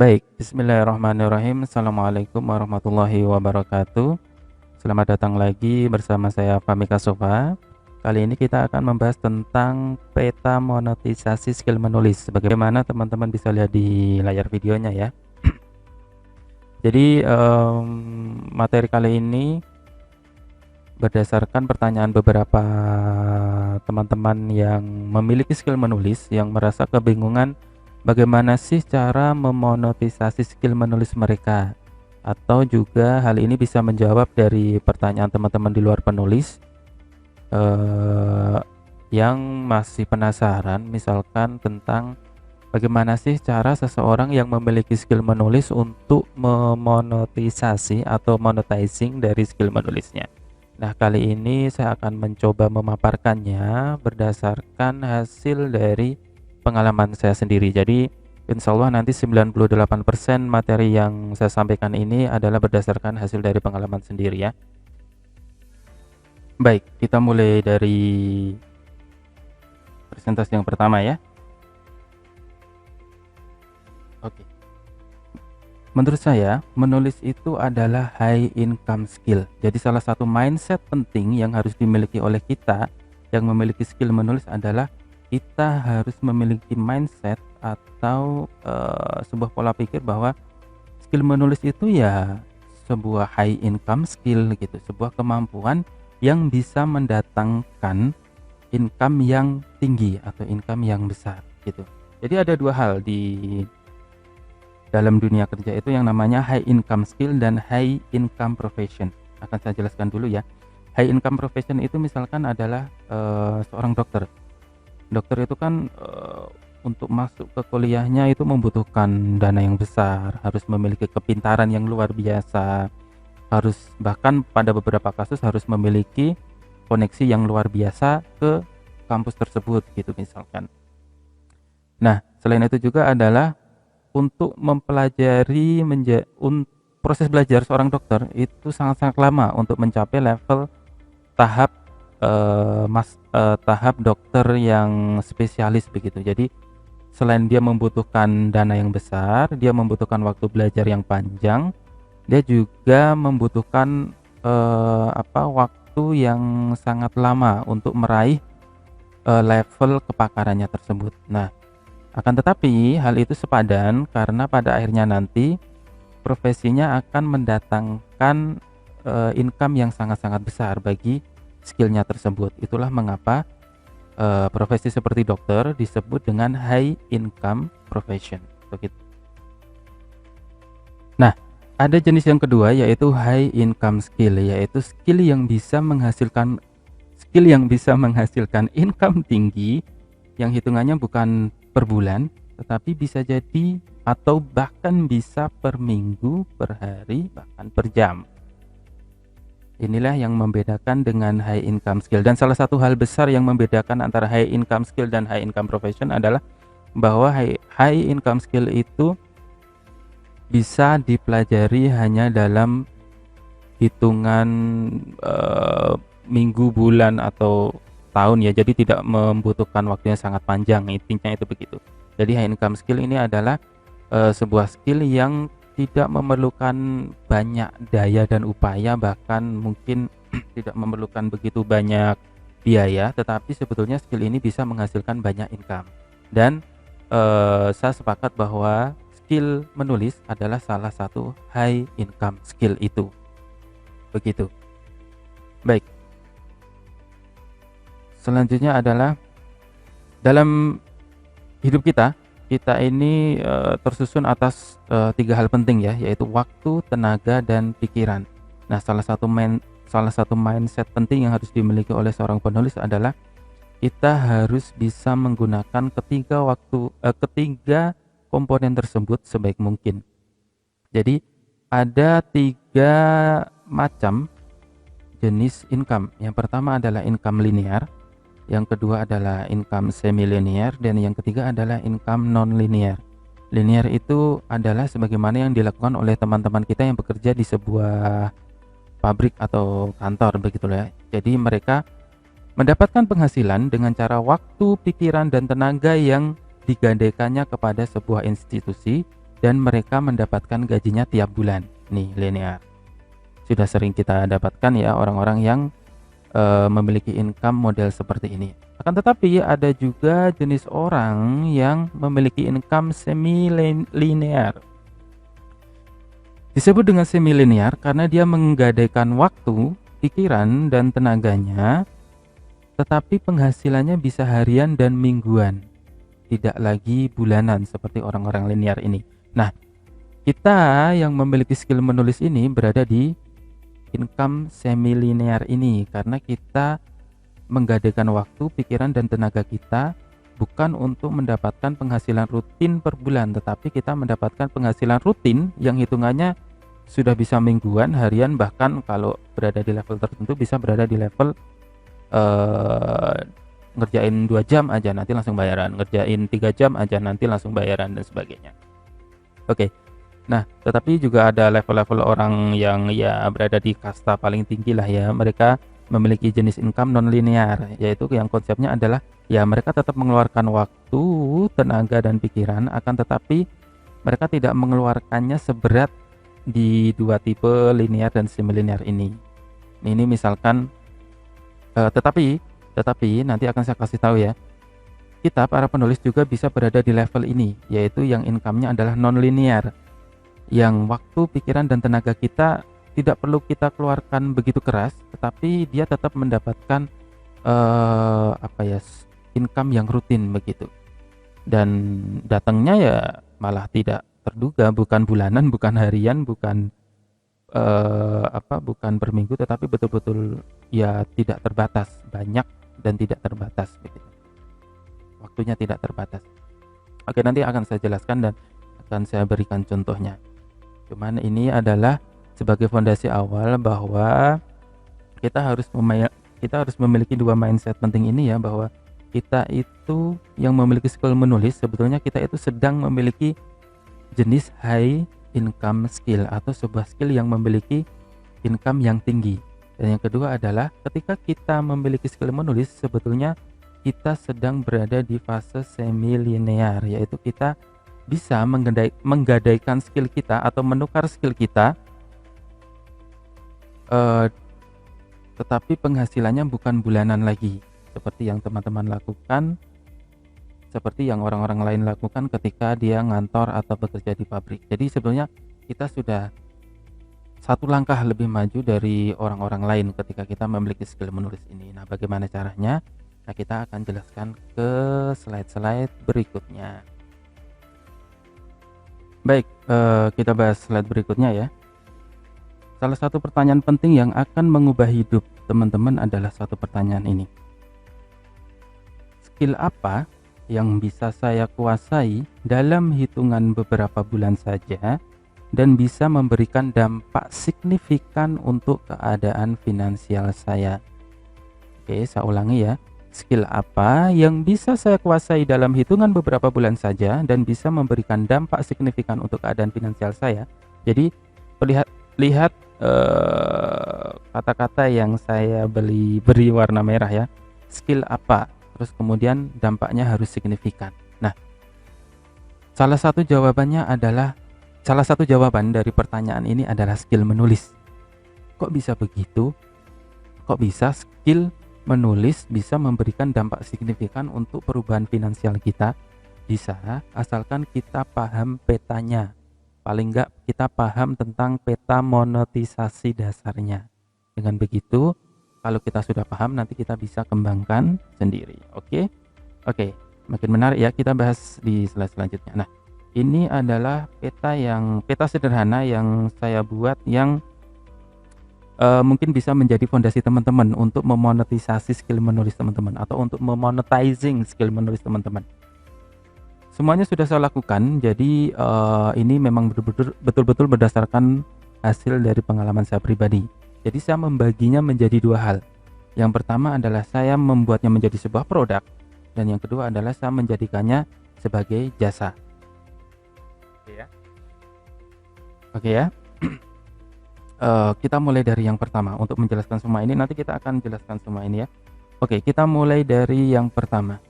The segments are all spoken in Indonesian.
Baik, bismillahirrahmanirrahim. Assalamualaikum warahmatullahi wabarakatuh. Selamat datang lagi bersama saya Fahmi Kasofa. Kali ini kita akan membahas tentang peta monetisasi skill menulis. Sebagaimana teman-teman bisa lihat di layar videonya ya. Jadi materi kali ini berdasarkan pertanyaan beberapa teman-teman yang memiliki skill menulis yang merasa kebingungan bagaimana sih cara memonetisasi skill menulis mereka, atau juga hal ini bisa menjawab dari pertanyaan teman-teman di luar penulis yang masih penasaran misalkan tentang bagaimana sih cara seseorang yang memiliki skill menulis untuk memonetisasi atau monetizing dari skill menulisnya. Nah, kali ini saya akan mencoba memaparkannya berdasarkan hasil dari pengalaman saya sendiri. Jadi, insya Allah nanti 98% materi yang saya sampaikan ini adalah berdasarkan hasil dari pengalaman sendiri ya. Baik, kita mulai dari presentasi yang pertama ya. Oke. Menurut saya, menulis itu adalah high income skill. Jadi salah satu mindset penting yang harus dimiliki oleh kita yang memiliki skill menulis adalah kita harus memiliki mindset atau sebuah pola pikir bahwa skill menulis itu ya sebuah high income skill gitu, sebuah kemampuan yang bisa mendatangkan income yang tinggi atau income yang besar gitu. Jadi ada dua hal di dalam dunia kerja itu yang namanya high income skill dan high income profession. Akan saya jelaskan dulu ya. High income profession itu misalkan adalah seorang dokter. Dokter itu kan untuk masuk ke kuliahnya itu membutuhkan dana yang besar, harus memiliki kepintaran yang luar biasa, harus bahkan pada beberapa kasus harus memiliki koneksi yang luar biasa ke kampus tersebut gitu misalkan. Nah, selain itu juga adalah untuk mempelajari proses belajar seorang dokter itu sangat-sangat lama untuk mencapai level tahap tahap dokter yang spesialis begitu. Jadi selain dia membutuhkan dana yang besar, dia membutuhkan waktu belajar yang panjang, dia juga membutuhkan waktu yang sangat lama untuk meraih level kepakarannya tersebut. Nah, akan tetapi hal itu sepadan karena pada akhirnya nanti profesinya akan mendatangkan income yang sangat-sangat besar bagi skillnya tersebut. Itulah mengapa profesi seperti dokter disebut dengan high income profession. Begitu. Nah, ada jenis yang kedua yaitu high income skill, yaitu skill yang bisa menghasilkan income tinggi yang hitungannya bukan per bulan, tetapi bisa jadi atau bahkan bisa per minggu, per hari, bahkan per jam. Inilah yang membedakan dengan high income skill. Dan salah satu hal besar yang membedakan antara high income skill dan high income profession adalah bahwa high income skill itu bisa dipelajari hanya dalam hitungan minggu, bulan, atau tahun ya, jadi tidak membutuhkan waktu yang sangat panjang, intinya itu begitu. Jadi high income skill ini adalah sebuah skill yang tidak memerlukan banyak daya dan upaya, bahkan mungkin tidak memerlukan begitu banyak biaya, tetapi sebetulnya skill ini bisa menghasilkan banyak income. Dan saya sepakat bahwa skill menulis adalah salah satu high income skill itu. Begitu. Baik. Selanjutnya adalah dalam hidup kita ini tersusun atas 3 hal penting ya, yaitu waktu, tenaga, dan pikiran. Nah, salah satu mindset penting yang harus dimiliki oleh seorang penulis adalah kita harus bisa menggunakan ketiga komponen tersebut sebaik mungkin. Jadi ada 3 macam jenis income. Yang pertama adalah income linear, yang kedua adalah income semi-linear, dan yang ketiga adalah income non-linear. Linear itu adalah sebagaimana yang dilakukan oleh teman-teman kita yang bekerja di sebuah pabrik atau kantor begitulah ya. Jadi mereka mendapatkan penghasilan dengan cara waktu, pikiran, dan tenaga yang digadaikannya kepada sebuah institusi dan mereka mendapatkan gajinya tiap bulan. Nih, linear. Sudah sering kita dapatkan ya orang-orang yang memiliki income model seperti ini. Akan tetapi ada juga jenis orang yang memiliki income semi linear. Disebut dengan semi linear karena dia menggadaikan waktu, pikiran, dan tenaganya, tetapi penghasilannya bisa harian dan mingguan, tidak lagi bulanan seperti orang-orang linear ini. Nah, kita yang memiliki skill menulis ini berada di income semi linear ini karena kita menggadaikan waktu, pikiran, dan tenaga kita bukan untuk mendapatkan penghasilan rutin per bulan, tetapi kita mendapatkan penghasilan rutin yang hitungannya sudah bisa mingguan, harian, bahkan kalau berada di level tertentu bisa berada di level ngerjain 2 jam aja nanti langsung bayaran, ngerjain 3 jam aja nanti langsung bayaran, dan sebagainya. Oke. Nah, tetapi juga ada level-level orang yang ya berada di kasta paling tinggi lah ya. Mereka memiliki jenis income non linear, yaitu yang konsepnya adalah ya mereka tetap mengeluarkan waktu, tenaga, dan pikiran, akan tetapi mereka tidak mengeluarkannya seberat di dua tipe linear dan semi linear ini. Ini misalkan tetapi nanti akan saya kasih tahu ya. Kita para penulis juga bisa berada di level ini, yaitu yang income-nya adalah non linear. Yang waktu, pikiran, dan tenaga kita tidak perlu kita keluarkan begitu keras, tetapi dia tetap mendapatkan income yang rutin begitu, dan datangnya ya malah tidak terduga, bukan bulanan, bukan harian, bukan bukan per minggu, tetapi betul-betul ya tidak terbatas, banyak dan tidak terbatas begitu. Waktunya tidak terbatas. Oke, nanti akan saya jelaskan dan akan saya berikan contohnya. Cuman ini adalah sebagai fondasi awal bahwa kita harus memiliki dua mindset penting ini ya, bahwa kita itu yang memiliki skill menulis, sebetulnya kita itu sedang memiliki jenis high income skill atau sebuah skill yang memiliki income yang tinggi. Dan yang kedua adalah ketika kita memiliki skill menulis, sebetulnya kita sedang berada di fase semi linear, yaitu kita bisa menggadaikan skill kita atau menukar skill kita, tetapi penghasilannya bukan bulanan lagi seperti yang teman-teman lakukan, seperti yang orang-orang lain lakukan ketika dia ngantor atau bekerja di pabrik. Jadi sebenarnya kita sudah satu langkah lebih maju dari orang-orang lain ketika kita memiliki skill menulis ini. Nah, bagaimana caranya? Nah, kita akan jelaskan ke slide-slide berikutnya. Baik, kita bahas slide berikutnya ya. Salah satu pertanyaan penting yang akan mengubah hidup teman-teman adalah satu pertanyaan ini. Skill apa yang bisa saya kuasai dalam hitungan beberapa bulan saja dan bisa memberikan dampak signifikan untuk keadaan finansial saya? Oke, saya ulangi ya. Skill apa yang bisa saya kuasai dalam hitungan beberapa bulan saja dan bisa memberikan dampak signifikan untuk keadaan finansial saya? Jadi lihat kata-kata yang saya beri warna merah ya. Skill apa? Terus kemudian dampaknya harus signifikan. Nah, salah satu jawaban dari pertanyaan ini adalah skill menulis. Kok bisa begitu? Kok bisa skill menulis bisa memberikan dampak signifikan untuk perubahan finansial kita? Bisa, asalkan kita paham petanya. Paling enggak kita paham tentang peta monetisasi dasarnya. Dengan begitu, kalau kita sudah paham, nanti kita bisa kembangkan sendiri. Oke, makin menarik ya, kita bahas di slide selanjutnya. Nah, ini adalah peta sederhana yang saya buat yang mungkin bisa menjadi fondasi teman-teman untuk memonetisasi skill menulis teman-teman atau untuk memonetizing skill menulis teman-teman. Semuanya sudah saya lakukan, jadi ini memang betul-betul berdasarkan hasil dari pengalaman saya pribadi. Jadi saya membaginya menjadi dua hal. Yang pertama adalah saya membuatnya menjadi sebuah produk, dan yang kedua adalah saya menjadikannya sebagai jasa. Oke ya. Kita mulai dari yang pertama untuk menjelaskan semua ini. Nanti kita akan jelaskan semua ini ya. Oke, kita mulai dari yang pertama,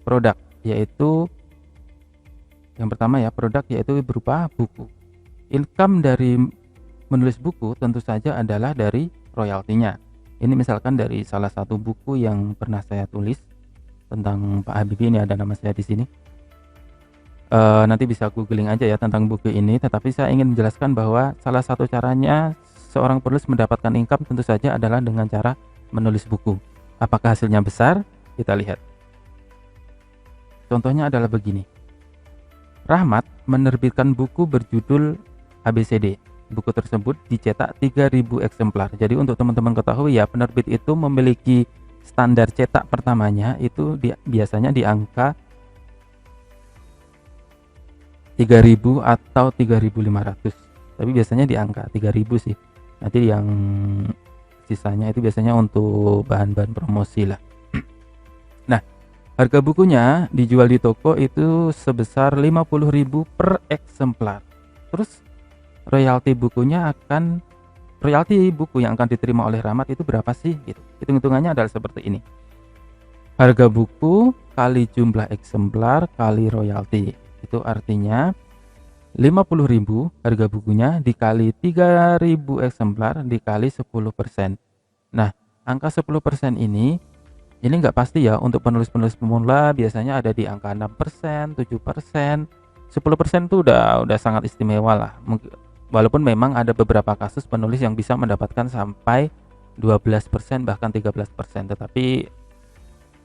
produk, yaitu Yang pertama ya, produk yaitu berupa buku. Income dari menulis buku tentu saja adalah dari royaltinya. Ini misalkan dari salah satu buku yang pernah saya tulis tentang Pak Habibie, ini ada nama saya di sini. Nanti bisa googling aja ya tentang buku ini, tetapi saya ingin menjelaskan bahwa salah satu caranya seorang penulis mendapatkan income tentu saja adalah dengan cara menulis buku. Apakah hasilnya besar? Kita lihat. Contohnya adalah begini. Rahmat menerbitkan buku berjudul ABCD. Buku tersebut dicetak 3.000 eksemplar. Jadi untuk teman-teman ketahui ya, penerbit itu memiliki standar cetak pertamanya itu biasanya di angka 3.000 atau 3.500. Tapi biasanya di angka 3.000 sih. Nanti yang sisanya itu biasanya untuk bahan-bahan promosi lah. Nah, harga bukunya dijual di toko itu sebesar 50.000 per eksemplar. Terus royalti buku yang akan diterima oleh Rahmat itu berapa sih gitu. Hitung-hitungannya adalah seperti ini. Harga buku kali jumlah eksemplar kali royalti. Itu artinya 50.000 harga bukunya dikali 3.000 eksemplar dikali 10%. Nah, angka 10% ini nggak pasti ya. Untuk penulis-penulis pemula biasanya ada di angka 6%, 7%. 10% itu udah sangat istimewa lah. Walaupun memang ada beberapa kasus penulis yang bisa mendapatkan sampai 12% bahkan 13%, tetapi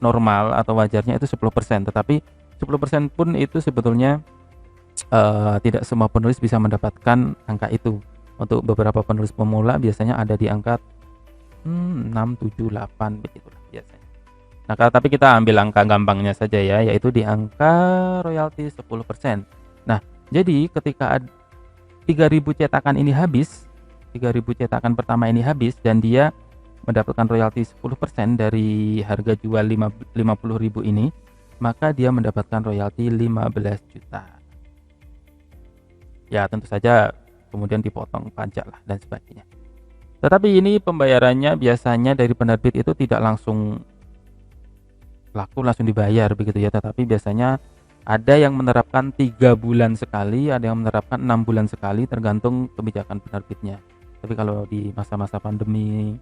normal atau wajarnya itu 10%. Tetapi 10% pun itu sebetulnya tidak semua penulis bisa mendapatkan angka itu. Untuk beberapa penulis pemula biasanya ada di angka 6, 7, 8 begitulah biasanya. Nah, tapi kita ambil angka gampangnya saja ya, yaitu di angka royalti 10%. Nah, jadi ketika 3.000 cetakan ini habis, 3.000 cetakan pertama ini habis dan dia mendapatkan royalti 10% dari harga jual 50.000 ini, maka dia mendapatkan royalti 15 juta. Ya tentu saja kemudian dipotong pajak lah dan sebagainya. Tetapi ini pembayarannya biasanya dari penerbit itu tidak langsung dibayar begitu ya, tetapi biasanya ada yang menerapkan 3 bulan sekali, ada yang menerapkan 6 bulan sekali, tergantung kebijakan penerbitnya. Tapi kalau di masa-masa pandemi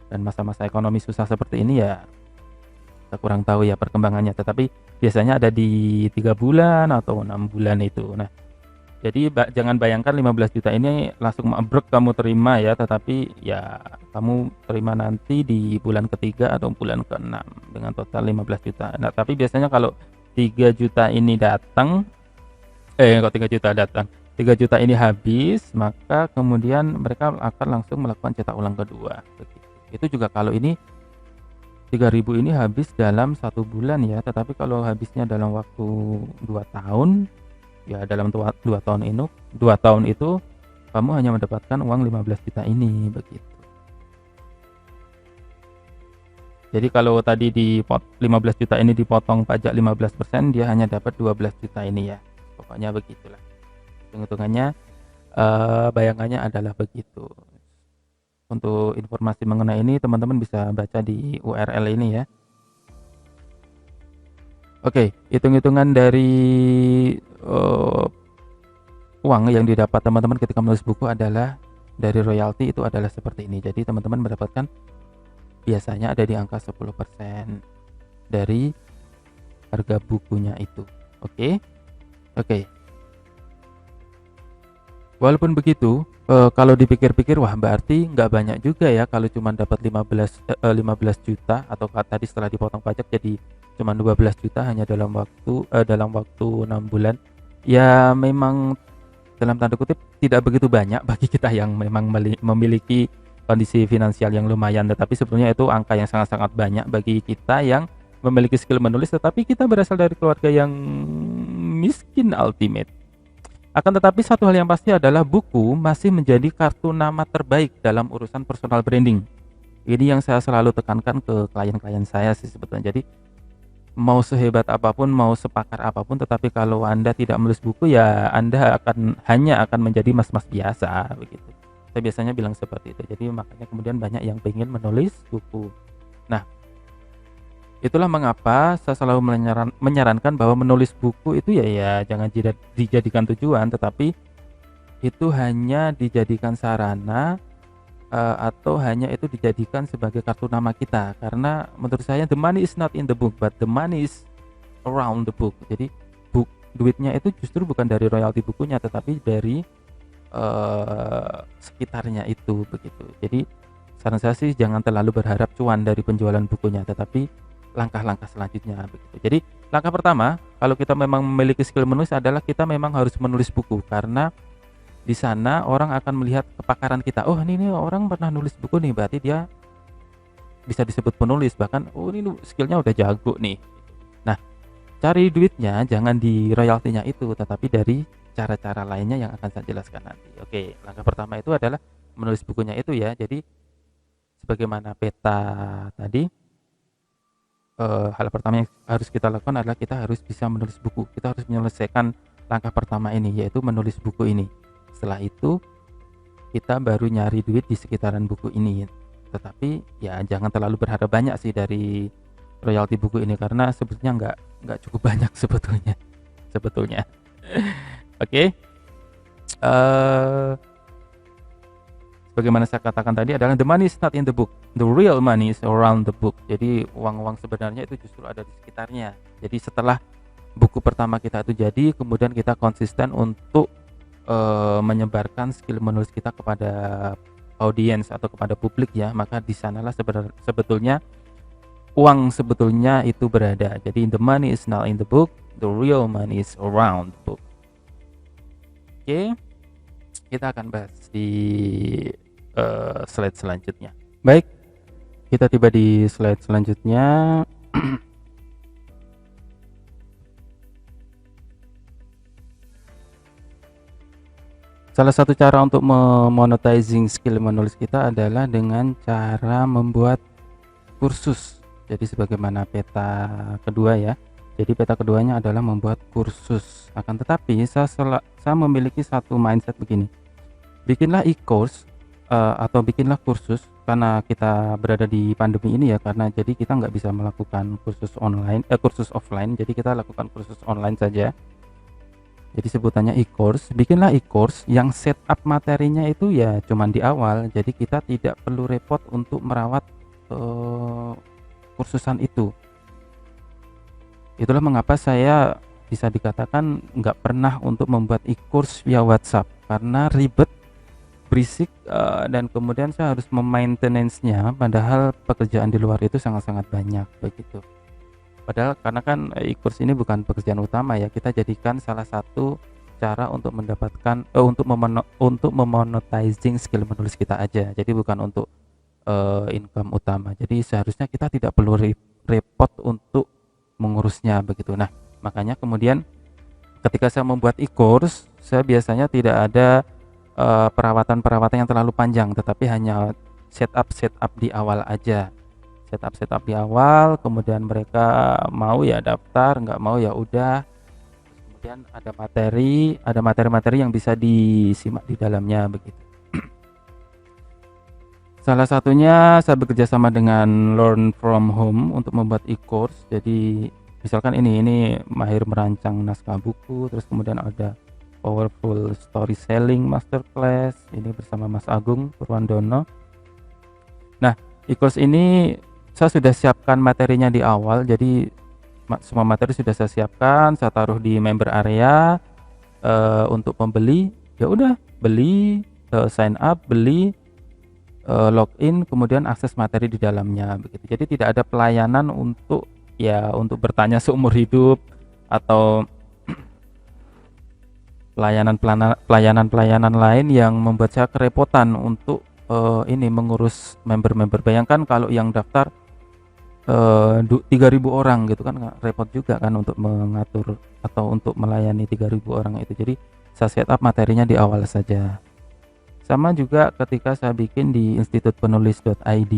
dan masa-masa ekonomi susah seperti ini ya kita kurang tahu ya perkembangannya, tetapi biasanya ada di 3 bulan atau 6 bulan itu. Nah, jadi jangan bayangkan 15 juta ini langsung mabrek kamu terima ya, tetapi ya kamu terima nanti di bulan ketiga atau bulan ke-6 dengan total 15 juta. Nah, tapi biasanya kalau 3 juta ini datang, kok 3 juta datang, 3 juta ini habis, maka kemudian mereka akan langsung melakukan cetak ulang kedua. Itu juga kalau ini 3.000 ini habis dalam 1 bulan ya, tetapi kalau habisnya dalam waktu 2 tahun, ya dalam 2 tahun itu kamu hanya mendapatkan uang 15 juta ini begitu. Jadi kalau tadi 15 juta ini dipotong pajak 15%, dia hanya dapat 12 juta ini ya. Pokoknya begitulah. Hitung-hitungannya, bayangannya adalah begitu. Untuk informasi mengenai ini teman-teman bisa baca di URL ini ya. Oke, hitung-hitungan dari uang yang didapat teman-teman ketika menulis buku adalah dari royalti itu adalah seperti ini. Jadi teman-teman mendapatkan biasanya ada di angka 10% dari harga bukunya itu. Oke. Walaupun begitu, kalau dipikir-pikir wah berarti nggak banyak juga ya kalau cuma dapat 15 juta, atau tadi setelah dipotong pajak jadi cuma 12 juta hanya dalam waktu 6 bulan. Ya memang dalam tanda kutip tidak begitu banyak bagi kita yang memang memiliki kondisi finansial yang lumayan, tetapi sebetulnya itu angka yang sangat-sangat banyak bagi kita yang memiliki skill menulis tetapi kita berasal dari keluarga yang miskin ultimate. Akan tetapi satu hal yang pasti adalah buku masih menjadi kartu nama terbaik dalam urusan personal branding. Ini yang saya selalu tekankan ke klien-klien saya sih sebetulnya. Jadi mau sehebat apapun, mau sepakar apapun, tetapi kalau Anda tidak menulis buku ya Anda hanya akan menjadi mas-mas biasa begitu. Saya biasanya bilang seperti itu. Jadi makanya kemudian banyak yang ingin menulis buku. Nah, Itulah mengapa saya selalu menyarankan bahwa menulis buku itu ya jangan dijadikan tujuan, tetapi itu hanya dijadikan sarana, atau hanya itu dijadikan sebagai kartu nama kita. Karena menurut saya the money is not in the book, but the money is around the book. Jadi duitnya itu justru bukan dari royalti bukunya, tetapi dari sekitarnya itu, begitu. Jadi saran saya sih jangan terlalu berharap cuan dari penjualan bukunya, tetapi langkah-langkah selanjutnya, begitu. Jadi langkah pertama kalau kita memang memiliki skill menulis adalah kita memang harus menulis buku, karena di sana orang akan melihat kepakaran kita. Oh, ini orang pernah nulis buku nih, berarti dia bisa disebut penulis, bahkan oh ini skillnya udah jago nih. Nah, cari duitnya jangan di royaltinya itu, tetapi dari cara-cara lainnya yang akan saya jelaskan nanti. Oke, langkah pertama itu adalah menulis bukunya itu ya. Jadi sebagaimana peta tadi, hal pertama yang harus kita lakukan adalah kita harus bisa menulis buku. Kita harus menyelesaikan langkah pertama ini, yaitu menulis buku ini. Setelah itu kita baru nyari duit di sekitaran buku ini. Tetapi ya jangan terlalu berharap banyak sih dari royalti buku ini, karena sebetulnya nggak cukup banyak sebetulnya. Oke. Bagaimana saya katakan tadi adalah the money is not in the book, the real money is around the book. Jadi uang-uang sebenarnya itu justru ada di sekitarnya. Jadi setelah buku pertama kita itu jadi, kemudian kita konsisten untuk menyebarkan skill menulis kita kepada audiens atau kepada publik ya, maka di sanalah sebetulnya uang sebetulnya itu berada. Jadi the money is not in the book, the real money is around the book. Oke, kita akan bahas di slide selanjutnya. Baik, kita tiba di slide selanjutnya. Salah satu cara untuk memonetizing skill menulis kita adalah dengan cara membuat kursus. Jadi sebagaimana peta kedua ya. Jadi peta keduanya adalah membuat kursus. Akan tetapi saya memiliki satu mindset begini. Bikinlah e-course atau bikinlah kursus, karena kita berada di pandemi ini ya, karena jadi kita nggak bisa melakukan kursus offline, jadi kita lakukan kursus online saja. Jadi sebutannya e-course. Bikinlah e-course yang setup materinya itu ya cuman di awal. Jadi kita tidak perlu repot untuk merawat kursusan itu. Itulah mengapa saya bisa dikatakan nggak pernah untuk membuat e-course via WhatsApp, karena ribet, berisik, dan kemudian saya harus memaintenance-nya, padahal pekerjaan di luar itu sangat-sangat banyak, begitu. Padahal karena kan e-course ini bukan pekerjaan utama ya, kita jadikan salah satu cara untuk mendapatkan untuk memonetizing skill menulis kita aja. Jadi bukan untuk income utama. Jadi seharusnya kita tidak perlu repot untuk mengurusnya, begitu. Nah, makanya kemudian ketika saya membuat e-course, saya biasanya tidak ada perawatan yang terlalu panjang, tetapi hanya setup di awal aja. Setup di awal, kemudian mereka mau ya daftar, nggak mau ya udah. Kemudian ada materi-materi yang bisa disimak di dalamnya, begitu. Salah satunya saya bekerja sama dengan Learn From Home untuk membuat e-course. Jadi misalkan ini mahir merancang naskah buku, terus kemudian ada Powerful Storytelling Masterclass, ini bersama Mas Agung Purwandono. Nah, e-course ini saya sudah siapkan materinya di awal, jadi semua materi sudah saya siapkan, saya taruh di member area untuk pembeli. Ya udah, beli, sign up, beli, login, kemudian akses materi di dalamnya, begitu. Jadi tidak ada pelayanan untuk bertanya seumur hidup atau pelayanan lain yang membuat saya kerepotan untuk mengurus member-member. Bayangkan kalau yang daftar 3.000 orang gitu kan, repot juga kan untuk mengatur atau untuk melayani 3.000 orang itu. Jadi saya setup materinya di awal saja. Sama juga ketika saya bikin di institutpenulis.id,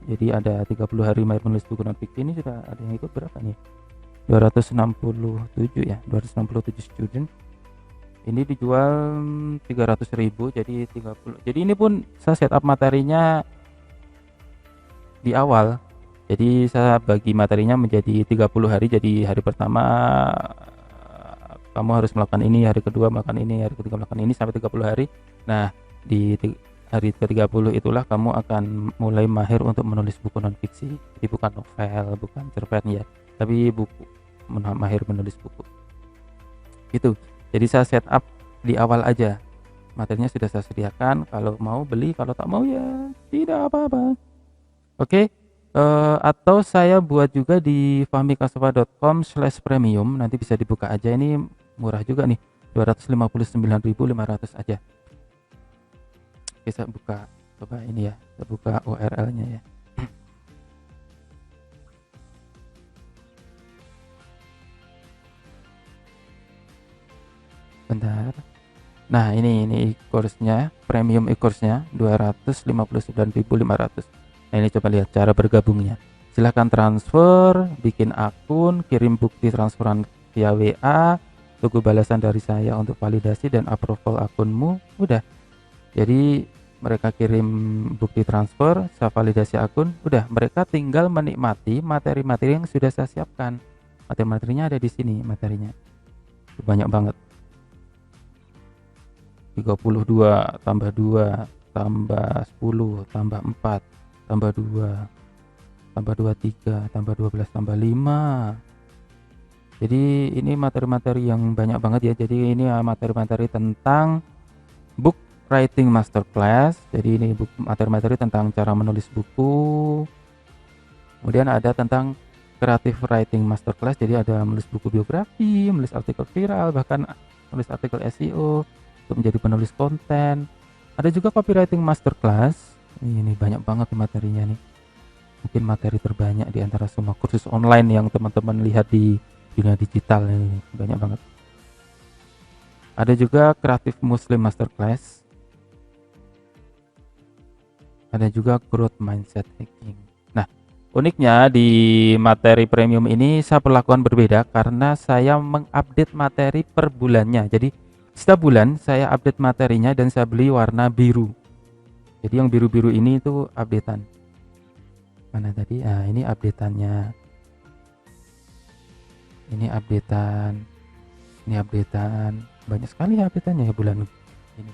jadi ada 30 hari mahir menulis buku non fiksi, ini sudah ada yang ikut berapa nih? 267 ya, 267 student. Ini dijual 300.000, jadi 30. Jadi ini pun saya setup materinya di awal. Jadi saya bagi materinya menjadi 30 hari. Jadi hari pertama kamu harus melakukan ini, hari kedua melakukan ini, hari ketiga melakukan ini sampai 30 hari. Nah, di hari ke-30 itulah kamu akan mulai mahir untuk menulis buku non fiksi. Jadi bukan novel, bukan cerpen ya, tapi buku, mahir menulis buku. Gitu. Jadi saya setup di awal aja. Materinya sudah saya sediakan, kalau mau beli, kalau tak mau ya tidak apa-apa. Oke. Atau saya buat juga di fahmikasofa.com/premium, nanti bisa dibuka aja, ini murah juga nih, 259.500 aja. Oke, saya buka, coba ini ya, saya buka URL-nya ya. Bentar. Nah, ini e-course-nya, premium e-course-nya 259.500. Nah, ini coba lihat cara bergabungnya. Silahkan transfer, bikin akun, kirim bukti transferan via WA, tunggu balasan dari saya untuk validasi dan approval akunmu. Udah. Jadi mereka kirim bukti transfer, saya validasi akun, udah, mereka tinggal menikmati materi-materi yang sudah saya siapkan. Materi-materinya ada di sini, materinya. Banyak banget. 32 tambah 2 tambah 10 tambah 4 tambah 2 tambah 23 tambah 12 tambah 5. Jadi ini materi-materi yang banyak banget ya. Jadi ini materi-materi tentang book writing masterclass. Jadi ini materi-materi tentang cara menulis buku. Kemudian ada tentang creative writing masterclass. Jadi ada menulis buku biografi, menulis artikel viral, bahkan menulis artikel SEO untuk menjadi penulis konten. Ada juga copywriting masterclass. Ini banyak banget materinya nih. Mungkin materi terbanyak di antara semua kursus online yang teman-teman lihat di dunia digital ini, banyak banget. Ada juga Creative Muslim Masterclass. Ada juga Growth Mindset Hacking. Nah, uniknya di materi premium ini saya perlakukan berbeda karena saya mengupdate materi per bulannya. Jadi setiap bulan saya update materinya dan saya beli warna biru. Jadi yang biru-biru ini itu updatean. Mana tadi? Ah, ini updateannya. Ini updatean. Ini updatean. Banyak sekali updateannya ya bulan ini.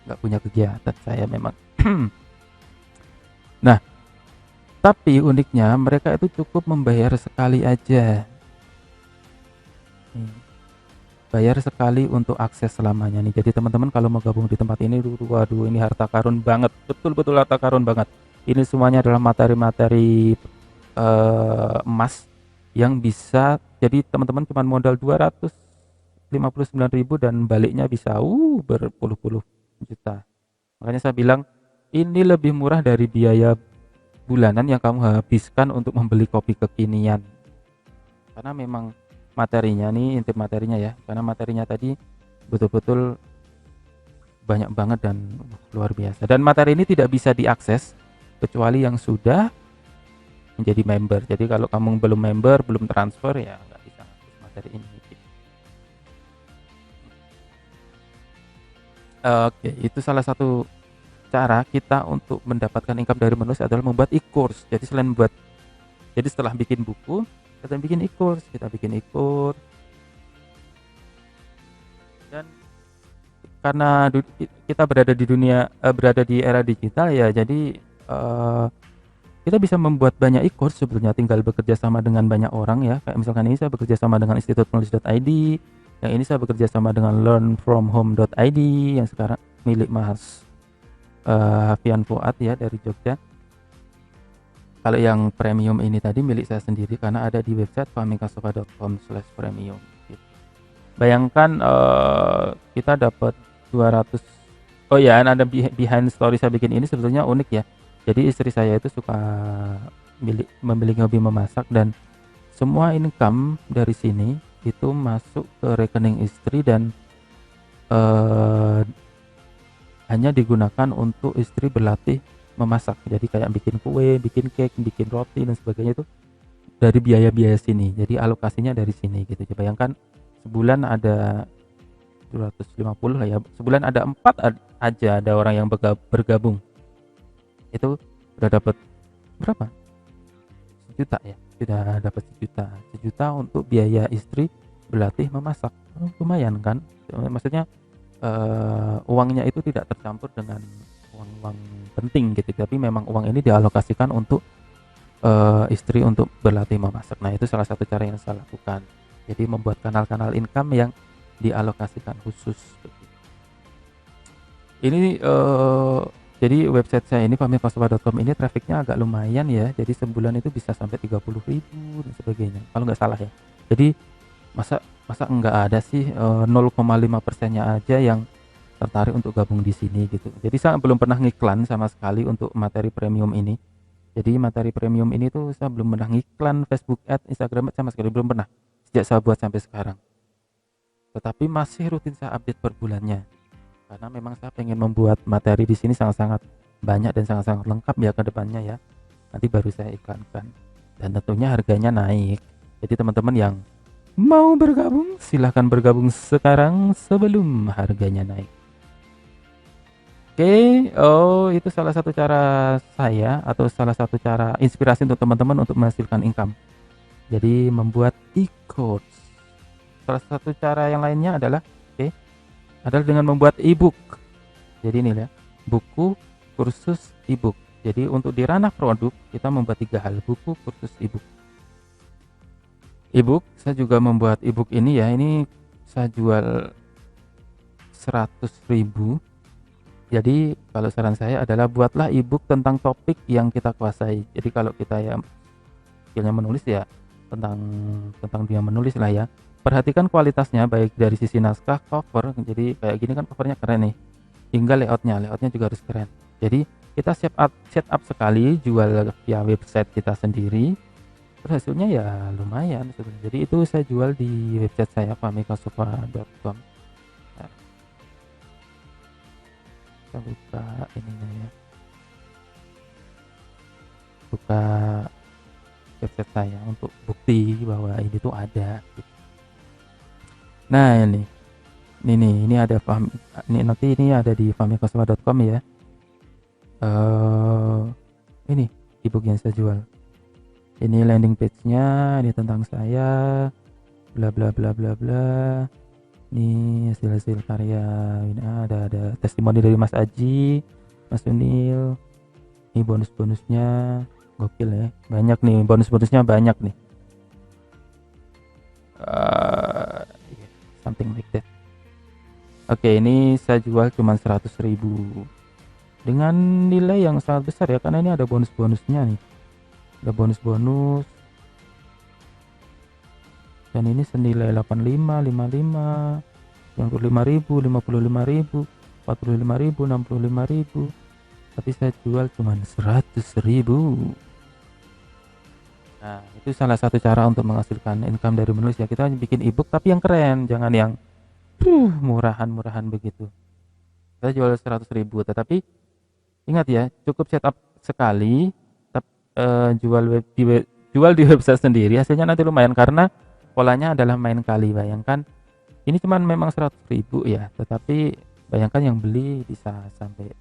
Nggak punya kegiatan saya memang. Nah, tapi uniknya mereka itu cukup membayar sekali aja. Bayar sekali untuk akses selamanya nih. Jadi teman-teman kalau mau gabung di tempat ini, waduh ini harta karun banget. Betul-betul harta karun banget. Ini semuanya adalah materi-materi emas yang bisa, jadi teman-teman cuma modal 259.000 dan baliknya bisa berpuluh-puluh juta. Makanya saya bilang ini lebih murah dari biaya bulanan yang kamu habiskan untuk membeli kopi kekinian. Karena memang materinya nih, inti materinya ya, karena materinya tadi betul-betul banyak banget dan luar biasa. Dan materi ini tidak bisa diakses kecuali yang sudah menjadi member. Jadi kalau kamu belum member, belum transfer, ya nggak bisa akses materi ini. Oke, itu salah satu cara kita untuk mendapatkan income dari menulis adalah membuat e-course. Jadi setelah bikin buku, kita bikin e-course, dan karena kita berada di era digital ya, jadi kita bisa membuat banyak e-course sebetulnya, tinggal bekerja sama dengan banyak orang ya. Kayak misalkan ini saya bekerja sama dengan institutmenulis.id, yang ini saya bekerja sama dengan learnfromhome.id yang sekarang milik Mas Hafian Fuad ya dari Jogja. Kalau yang premium ini tadi milik saya sendiri karena ada di website fahmikasofa.com/premium gitu. Bayangkan kita dapat 200. Oh ya, ada behind story saya bikin ini sebetulnya unik ya. Jadi istri saya itu suka memiliki hobi memasak dan semua income dari sini itu masuk ke rekening istri dan hanya digunakan untuk istri berlatih memasak. Jadi kayak bikin kue, bikin cake, bikin roti dan sebagainya itu dari biaya-biaya sini. Jadi alokasinya dari sini gitu. Coba bayangkan sebulan ada 250 lah ya. Sebulan ada 4 aja ada orang yang bergabung. Itu udah dapat berapa? 1 juta ya, sudah dapat 1 juta untuk biaya istri berlatih memasak. Lumayan kan, maksudnya uangnya itu tidak tercampur dengan uang-uang penting gitu, tapi memang uang ini dialokasikan untuk istri untuk berlatih memasak. Nah, itu salah satu cara yang saya lakukan. Jadi membuat kanal-kanal income yang dialokasikan khusus. Ini jadi website saya ini familkosova.com ini trafficnya agak lumayan ya. Jadi sebulan itu bisa sampai 30.000 dan sebagainya. Kalau nggak salah ya. Jadi masa masa nggak ada sih 0,5%-nya aja yang tertarik untuk gabung di sini gitu. Jadi saya belum pernah ngiklan sama sekali untuk materi premium ini. Jadi materi premium ini tuh saya belum pernah ngiklan Facebook Ad, Instagram Ad, sama sekali belum pernah sejak saya buat sampai sekarang. Tetapi masih rutin saya update per bulannya. Karena memang saya pengen membuat materi di sini sangat-sangat banyak dan sangat-sangat lengkap ya ke depannya ya. Nanti baru saya iklankan. Dan tentunya harganya naik. Jadi teman-teman yang mau bergabung silahkan bergabung sekarang sebelum harganya naik. Oke, oh itu salah satu cara saya atau salah satu cara inspirasi untuk teman-teman untuk menghasilkan income. Jadi membuat e-course. Salah satu cara yang lainnya adalah dengan membuat e-book. Jadi ini ya, buku, kursus, e-book. Jadi untuk di ranah produk kita membuat 3 hal, buku, kursus, e-book. E-book, saya juga membuat e-book ini ya, ini saya jual 100.000. Jadi kalau saran saya adalah buatlah e-book tentang topik yang kita kuasai. Jadi kalau kita ya skillnya menulis ya tentang dia menulis lah ya. Perhatikan kualitasnya baik dari sisi naskah, cover. Jadi kayak gini kan covernya keren nih. Hingga layoutnya juga harus keren. Jadi kita set up sekali jual via website kita sendiri. Terus hasilnya ya lumayan sebenarnya. Jadi itu saya jual di website saya familkosova.com. Kita buka ininya ya, buka website saya untuk bukti bahwa ini tuh ada gitu. Nah ini ada nanti ini ada di familkosova.com ya. Ini ebook yang saya jual, ini landing page-nya, ini tentang saya, bla bla bla bla bla. Ini hasil karya, ini ada testimoni dari Mas Aji, Mas Sunil. Ini bonus-bonusnya gokil ya, banyak nih bonus-bonusnya, banyak nih. Something like that. Oke, ini saya jual cuma 100.000 dengan nilai yang sangat besar ya, karena ini ada bonus-bonusnya nih, ada bonus-bonus. Dan ini senilai 85, 55, 95.000, 55.000, 45.000, 65.000. Tapi saya jual cuma 100.000. Nah, itu salah satu cara untuk menghasilkan income dari menulis ya. Kita bikin ebook tapi yang keren, jangan yang murahan-murahan begitu. Saya jual 100.000, tetapi ingat ya, cukup setup sekali, jual di website sendiri, hasilnya nanti lumayan karena polanya adalah main kali. Bayangkan ini cuman memang 100.000 ya, tetapi bayangkan yang beli bisa sampai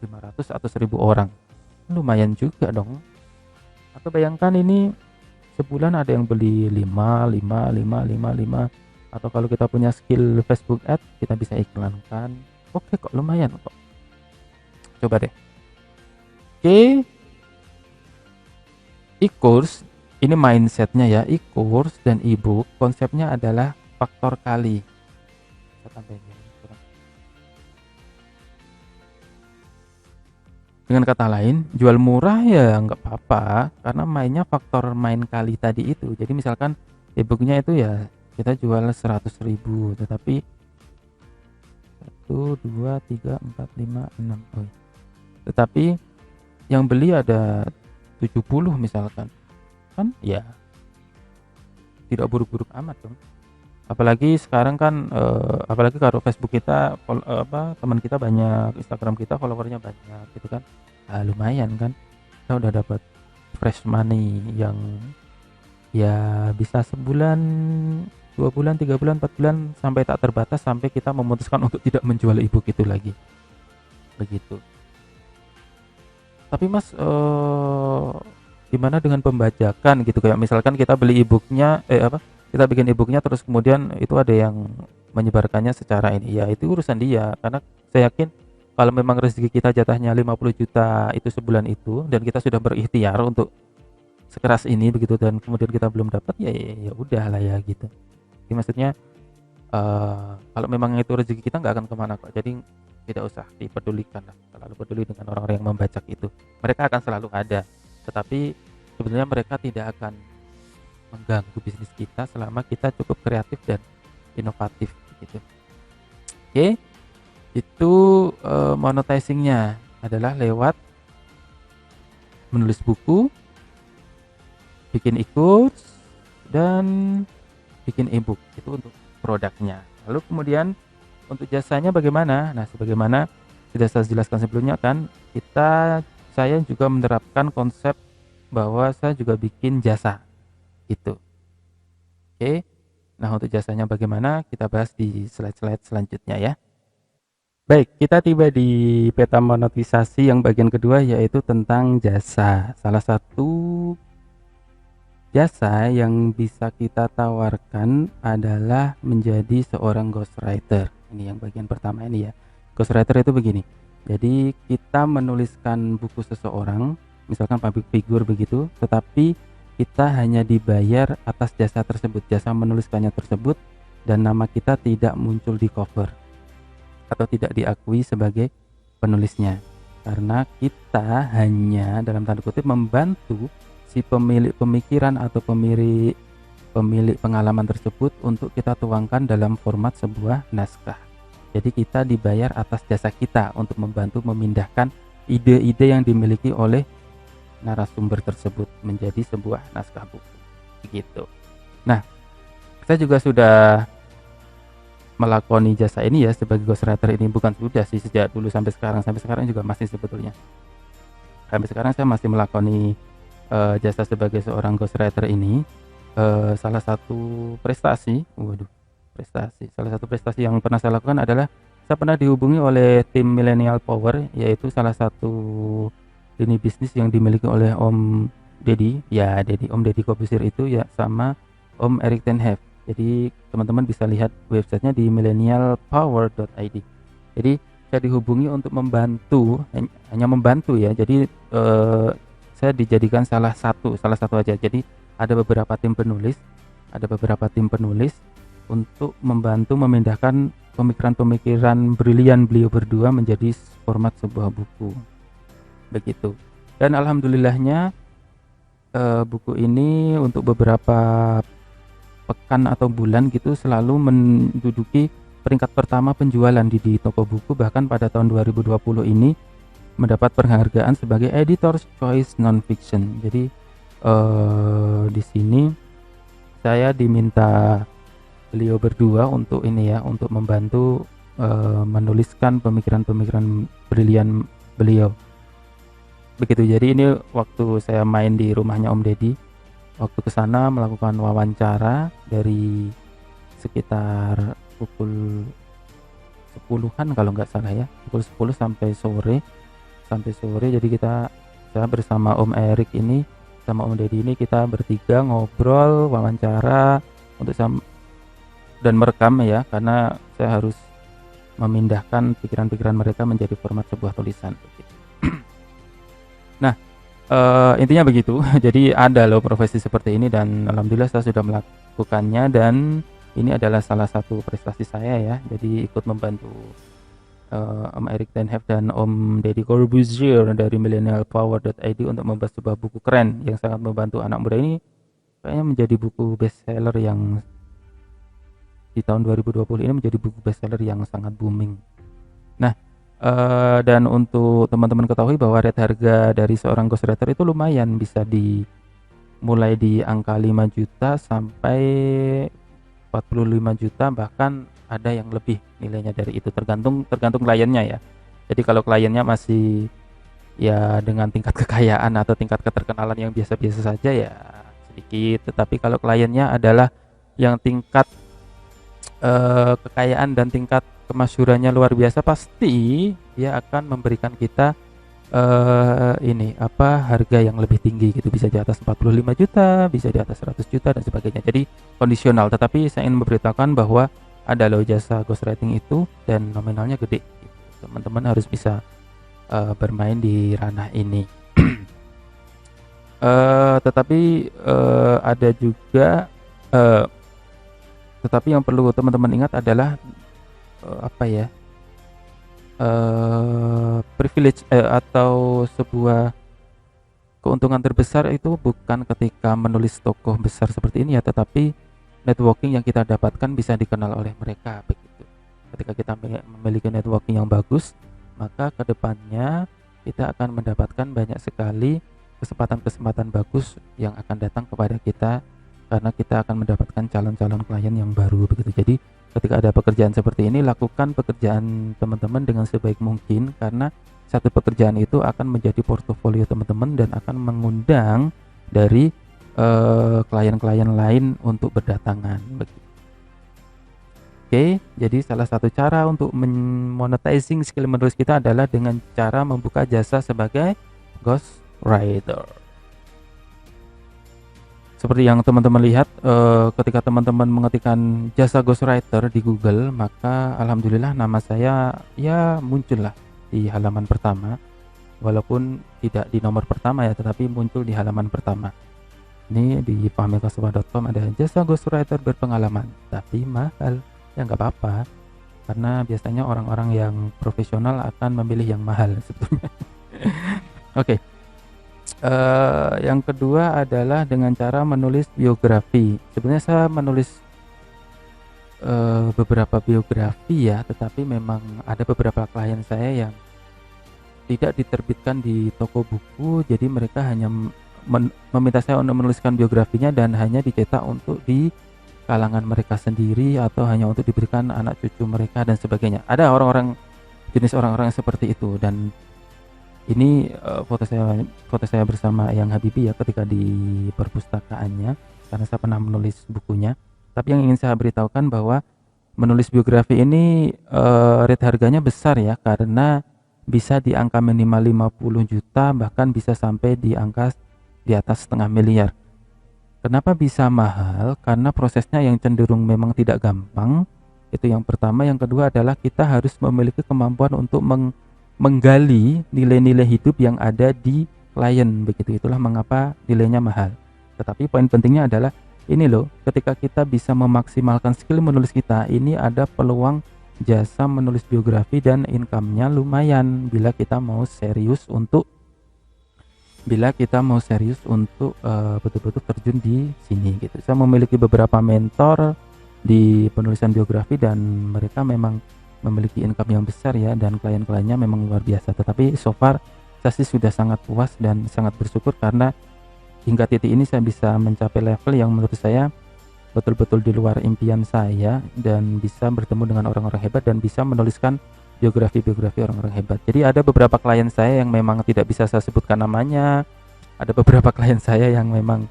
500 atau 1.000 orang, lumayan juga dong. Atau bayangkan ini sebulan ada yang beli 5, atau kalau kita punya skill Facebook Ad kita bisa iklankan. Oke kok, lumayan kok, coba deh. Oke, e-course ini mindsetnya ya, e-course dan e-book konsepnya adalah faktor kali. Dengan kata lain, jual murah ya nggak apa-apa karena mainnya faktor main kali tadi itu. Jadi misalkan e-booknya itu ya kita jual 100.000, tetapi 1, 2, 3, 4, 5, 6. Tetapi yang beli ada 70 misalkan, kan ya tidak buruk-buruk amat dong. Apalagi sekarang kan apalagi kalau Facebook kita teman kita banyak, Instagram kita followernya banyak gitu kan, lumayan kan, kita udah dapat fresh money yang ya bisa sebulan, 2 bulan, 3 bulan, 4 bulan, sampai tak terbatas sampai kita memutuskan untuk tidak menjual ebook itu lagi, begitu. Tapi Mas, gimana dengan pembajakan gitu? Kayak misalkan kita beli e-book-nya kita bikin e-book-nya terus kemudian itu ada yang menyebarkannya secara ini, ya itu urusan dia. Karena saya yakin kalau memang rezeki kita jatahnya 50 juta itu sebulan itu dan kita sudah berikhtiar untuk sekeras ini begitu dan kemudian kita belum dapat, ya udahlah ya gitu. Jadi maksudnya, kalau memang itu rezeki kita nggak akan kemana kok. Jadi tidak usah dipedulikan lah, terlalu peduli dengan orang-orang yang membajak itu. Mereka akan selalu ada, tetapi sebenarnya mereka tidak akan mengganggu bisnis kita selama kita cukup kreatif dan inovatif gitu. Oke, itu monetizing-nya adalah lewat menulis buku, bikin e-course, dan bikin e-book. Itu untuk produknya. Lalu kemudian untuk jasanya bagaimana? Nah, sebagaimana sudah saya jelaskan sebelumnya kan, saya juga menerapkan konsep bahwa saya juga bikin jasa gitu. Oke. Nah, untuk jasanya bagaimana? Kita bahas di slide-slide selanjutnya ya. Baik, kita tiba di peta monetisasi yang bagian kedua yaitu tentang jasa. Salah satu jasa yang bisa kita tawarkan adalah menjadi seorang ghostwriter. Ini yang bagian pertama ini ya. Ghostwriter itu begini. Jadi kita menuliskan buku seseorang, misalkan public figure begitu, tetapi kita hanya dibayar atas jasa tersebut, jasa menuliskannya tersebut, dan nama kita tidak muncul di cover atau tidak diakui sebagai penulisnya. Karena kita hanya dalam tanda kutip membantu si pemilik pemikiran atau pemilik pengalaman tersebut untuk kita tuangkan dalam format sebuah naskah. Jadi kita dibayar atas jasa kita untuk membantu memindahkan ide-ide yang dimiliki oleh narasumber tersebut menjadi sebuah naskah buku. Begitu. Nah, saya juga sudah melakoni jasa ini ya sebagai ghostwriter ini, bukan sudah sih, sejak dulu sampai sekarang juga masih sebetulnya. Sampai sekarang saya masih melakoni jasa sebagai seorang ghostwriter ini. Salah satu prestasi yang pernah saya lakukan adalah saya pernah dihubungi oleh tim Millennial Power, yaitu salah satu lini bisnis yang dimiliki oleh Om Deddy Corbuzier itu ya, sama Om Erik ten Hag. Jadi teman-teman bisa lihat websitenya di millennialpower.id. Jadi saya dihubungi untuk membantu, hanya membantu ya. Jadi saya dijadikan salah satu aja. Jadi ada beberapa tim penulis untuk membantu memindahkan pemikiran-pemikiran brilian beliau berdua menjadi format sebuah buku. Begitu. Dan alhamdulillahnya buku ini untuk beberapa pekan atau bulan gitu selalu menduduki peringkat pertama penjualan di toko buku, bahkan pada tahun 2020 ini mendapat penghargaan sebagai Editor's Choice Nonfiction. Jadi di sini saya diminta beliau berdua untuk ini ya, untuk membantu menuliskan pemikiran-pemikiran brilian beliau. Begitu. Jadi ini waktu saya main di rumahnya Om Deddy, waktu ke sana melakukan wawancara dari sekitar pukul 10-an kalau nggak salah ya, pukul 10 sampai sore. Jadi saya bersama Om Erik ini sama Om Deddy ini, kita bertiga ngobrol, wawancara dan merekam ya, karena saya harus memindahkan pikiran-pikiran mereka menjadi format sebuah tulisan. Nah, intinya begitu. Jadi ada loh profesi seperti ini dan alhamdulillah saya sudah melakukannya, dan ini adalah salah satu prestasi saya ya. Jadi ikut membantu Om Erik ten Hag dan Om Deddy Corbuzier dari millennialpower.id untuk membuat sebuah buku keren yang sangat membantu anak muda ini. Kayaknya menjadi buku bestseller yang di tahun 2020 ini menjadi buku bestseller yang sangat booming. Nah, dan untuk teman-teman ketahui bahwa rate harga dari seorang ghostwriter itu lumayan, bisa mulai di angka 5 juta sampai 45 juta, bahkan ada yang lebih nilainya dari itu, tergantung kliennya ya. Jadi kalau kliennya masih ya dengan tingkat kekayaan atau tingkat keterkenalan yang biasa-biasa saja ya sedikit, tetapi kalau kliennya adalah yang tingkat kekayaan dan tingkat kemasyhurannya luar biasa, pasti dia akan memberikan kita ini apa, harga yang lebih tinggi gitu, bisa di atas 45 juta, bisa di atas 100 juta dan sebagainya. Jadi kondisional, tetapi saya ingin memberitahukan bahwa ada loh jasa ghostwriting itu dan nominalnya gede gitu. Teman-teman harus bisa bermain di ranah ini. Tetapi ada juga tetapi yang perlu teman-teman ingat adalah apa ya, privilege atau sebuah keuntungan terbesar itu bukan ketika menulis tokoh besar seperti ini ya, tetapi networking yang kita dapatkan bisa dikenal oleh mereka begitu. Ketika kita memiliki networking yang bagus, maka kedepannya kita akan mendapatkan banyak sekali kesempatan-kesempatan bagus yang akan datang kepada kita, karena kita akan mendapatkan calon-calon klien yang baru begitu. Jadi ketika ada pekerjaan seperti ini, lakukan pekerjaan teman-teman dengan sebaik mungkin, karena satu pekerjaan itu akan menjadi portofolio teman-teman dan akan mengundang dari klien-klien lain untuk berdatangan begitu. Oke, jadi salah satu cara untuk monetizing skill menulis kita adalah dengan cara membuka jasa sebagai ghostwriter. Seperti yang teman-teman lihat, ketika teman-teman mengetikkan jasa ghostwriter di Google, maka alhamdulillah nama saya ya muncullah di halaman pertama, walaupun tidak di nomor pertama ya, tetapi muncul di halaman pertama. Ini di fahmilkasubah.com ada jasa ghostwriter berpengalaman, tapi mahal. Ya nggak apa-apa, karena biasanya orang-orang yang profesional akan memilih yang mahal sebetulnya. Oke. Yang kedua adalah dengan cara menulis biografi. Sebenarnya saya menulis beberapa biografi ya, tetapi memang ada beberapa klien saya yang tidak diterbitkan di toko buku, jadi mereka hanya meminta saya untuk menuliskan biografinya dan hanya dicetak untuk di kalangan mereka sendiri atau hanya untuk diberikan anak cucu mereka dan sebagainya. Ada jenis orang-orang yang seperti itu, dan ini foto saya bersama Yang Habibie ya ketika di perpustakaannya, karena saya pernah menulis bukunya. Tapi yang ingin saya beritahukan bahwa menulis biografi ini rate harganya besar ya, karena bisa di angka minimal 50 juta, bahkan bisa sampai di angka di atas setengah miliar. Kenapa bisa mahal? Karena prosesnya yang cenderung memang tidak gampang. Itu yang pertama. Yang kedua adalah kita harus memiliki kemampuan untuk menggali nilai-nilai hidup yang ada di klien begitu. Itulah mengapa nilainya mahal. Tetapi poin pentingnya adalah ini loh, ketika kita bisa memaksimalkan skill menulis kita, ini ada peluang jasa menulis biografi dan income-nya lumayan bila kita mau serius untuk betul-betul terjun di sini gitu. Saya memiliki beberapa mentor di penulisan biografi dan mereka memang memiliki income yang besar ya, dan klien-kliennya memang luar biasa. Tetapi so far saya sih sudah sangat puas dan sangat bersyukur karena hingga titik ini saya bisa mencapai level yang menurut saya betul-betul di luar impian saya, dan bisa bertemu dengan orang-orang hebat dan bisa menuliskan biografi orang-orang hebat. Jadi ada beberapa klien saya yang memang tidak bisa saya sebutkan namanya. Ada beberapa klien saya yang memang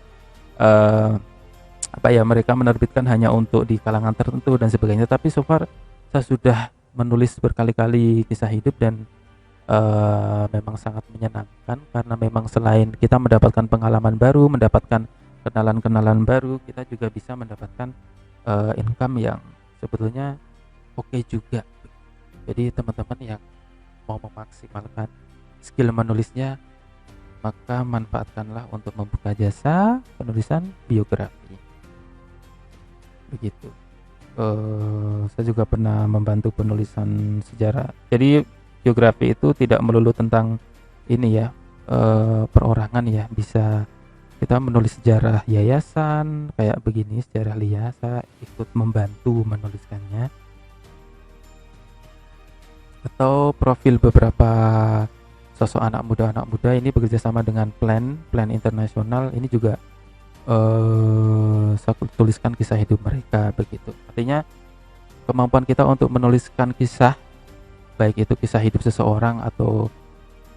mereka menerbitkan hanya untuk di kalangan tertentu dan sebagainya. Tapi so far saya sudah menulis berkali-kali kisah hidup dan memang sangat menyenangkan, karena memang selain kita mendapatkan pengalaman baru, mendapatkan kenalan-kenalan baru, kita juga bisa mendapatkan income yang sebetulnya oke juga. Jadi teman-teman yang mau memaksimalkan skill menulisnya, maka manfaatkanlah untuk membuka jasa penulisan biografi. Begitu. Saya juga pernah membantu penulisan sejarah. Jadi biografi itu tidak melulu tentang ini ya, perorangan ya. Bisa kita menulis sejarah yayasan kayak begini, sejarah LIA, saya ikut membantu menuliskannya. Atau profil beberapa sosok anak muda ini bekerja sama dengan Plan Internasional. Ini juga saya tuliskan kisah hidup mereka begitu. Artinya kemampuan kita untuk menuliskan kisah, baik itu kisah hidup seseorang atau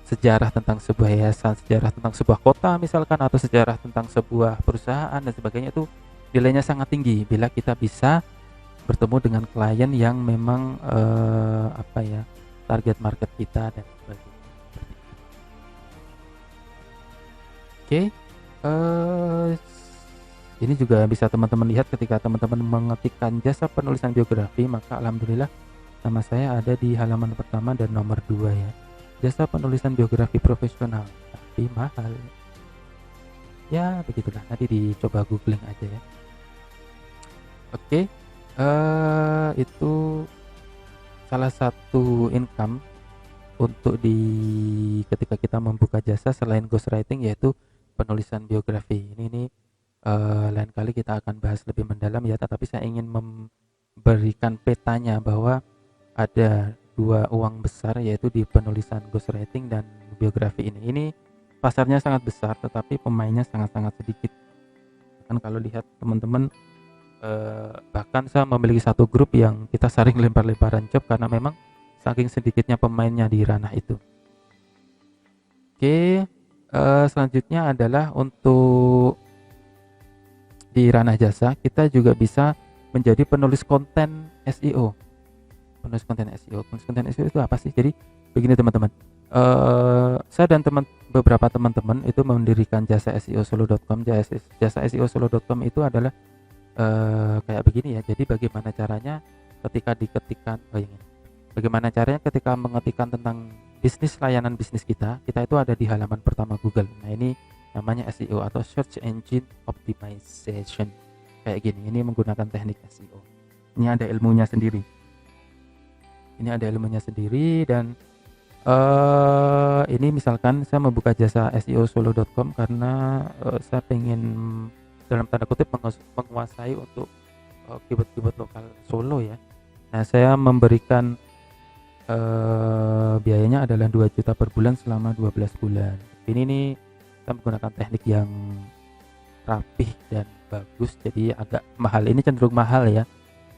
sejarah tentang sebuah yayasan, sejarah tentang sebuah kota misalkan, atau sejarah tentang sebuah perusahaan dan sebagainya, itu nilainya sangat tinggi bila kita bisa bertemu dengan klien yang memang target market kita dan sebagainya. Oke, ini juga bisa teman-teman lihat ketika teman-teman mengetikkan jasa penulisan biografi, maka alhamdulillah nama saya ada di halaman pertama dan nomor 2 ya. Jasa penulisan biografi profesional, tapi mahal. Ya, begitulah. Nanti dicoba googling aja ya. Oke, itu salah satu income untuk ketika kita membuka jasa selain ghostwriting, yaitu penulisan biografi. Ini lain kali kita akan bahas lebih mendalam ya, tetapi saya ingin memberikan petanya bahwa ada dua uang besar, yaitu di penulisan ghostwriting dan biografi ini. Ini pasarnya sangat besar, tetapi pemainnya sangat-sangat sedikit. Kan kalau lihat teman-teman, bahkan saya memiliki satu grup yang kita sering lempar-lemparan job karena memang saking sedikitnya pemainnya di ranah itu. Oke, selanjutnya adalah untuk di ranah jasa, kita juga bisa menjadi penulis konten SEO. Penulis konten SEO. Penulis konten SEO itu apa sih? Jadi begini teman-teman. Saya dan beberapa teman-teman itu mendirikan jasa SEO-solo.com. Jasa SEO-solo.com itu adalah kayak begini ya. Jadi bagaimana caranya bagaimana caranya ketika mengetikkan tentang bisnis, layanan bisnis kita itu ada di halaman pertama Google. Nah, ini namanya SEO atau Search Engine Optimization. Kayak gini, ini menggunakan teknik SEO. Ini ada ilmunya sendiri. Dan ini misalkan saya membuka jasa SEO-solo.com karena saya pengen dalam tanda kutip menguasai untuk keyword-keyword lokal Solo ya. Nah, saya memberikan biayanya adalah 2 juta per bulan selama 12 bulan. Ini nih kita menggunakan teknik yang rapih dan bagus, jadi agak mahal. Ini cenderung mahal ya,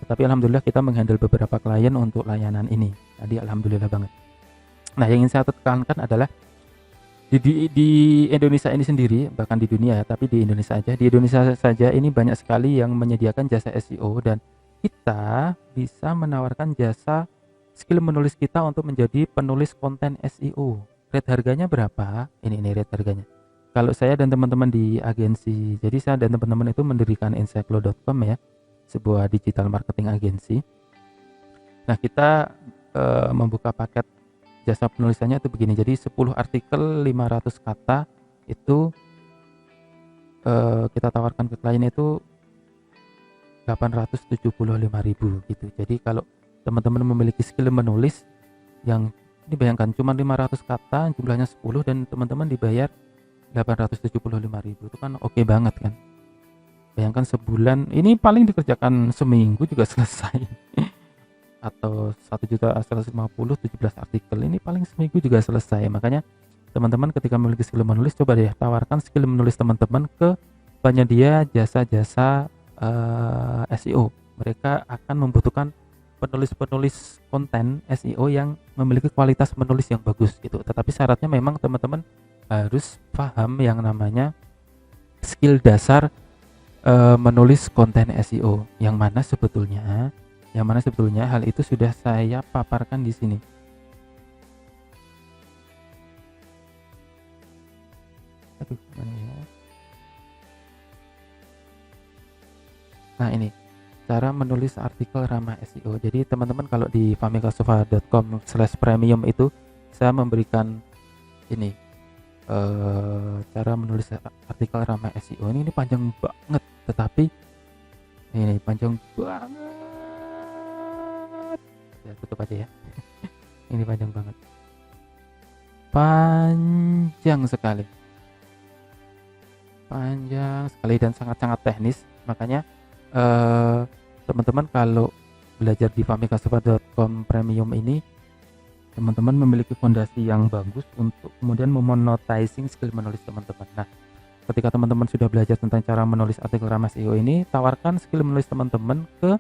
tetapi alhamdulillah kita menghandle beberapa klien untuk layanan ini. Jadi alhamdulillah banget. Nah, yang ingin saya tekankan adalah di Indonesia ini sendiri, bahkan di dunia ya, tapi di Indonesia saja ini banyak sekali yang menyediakan jasa SEO, dan kita bisa menawarkan jasa skill menulis kita untuk menjadi penulis konten SEO. Rate harganya berapa? Ini rate harganya. Kalau saya dan teman-teman di agensi, jadi saya dan teman-teman itu mendirikan encyclo.com ya, sebuah digital marketing agensi. Nah, kita membuka paket jasa penulisannya itu begini. Jadi 10 artikel 500 kata itu kita tawarkan ke klien itu 875.000 gitu. Jadi kalau teman-teman memiliki skill menulis yang ini, bayangkan cuma 500 kata, jumlahnya 10, dan teman-teman dibayar 875.000, itu kan oke banget kan. Bayangkan sebulan ini paling dikerjakan seminggu juga selesai. Atau 1.150.000 17 artikel, ini paling seminggu juga selesai. Makanya teman-teman ketika memiliki skill menulis, coba deh tawarkan skill menulis teman-teman ke penyedia jasa-jasa SEO. Mereka akan membutuhkan penulis-penulis konten SEO yang memiliki kualitas menulis yang bagus gitu. Tetapi syaratnya memang teman-teman harus paham yang namanya skill dasar menulis konten SEO, yang mana sebetulnya hal itu sudah saya paparkan di sini. Nah, ini cara menulis artikel ramah SEO. Jadi teman-teman kalau di famikasofa.com/premium itu saya memberikan ini cara menulis artikel ramah SEO. Ini panjang banget, tetapi ini panjang banget. Ya, tutup aja ya. Ini panjang banget. Panjang sekali dan sangat-sangat teknis. Makanya teman-teman kalau belajar di famikasofa.com premium ini, teman-teman memiliki fondasi yang bagus untuk kemudian memonetizing skill menulis teman-teman. Nah, ketika teman-teman sudah belajar tentang cara menulis artikel ramah SEO ini, tawarkan skill menulis teman-teman ke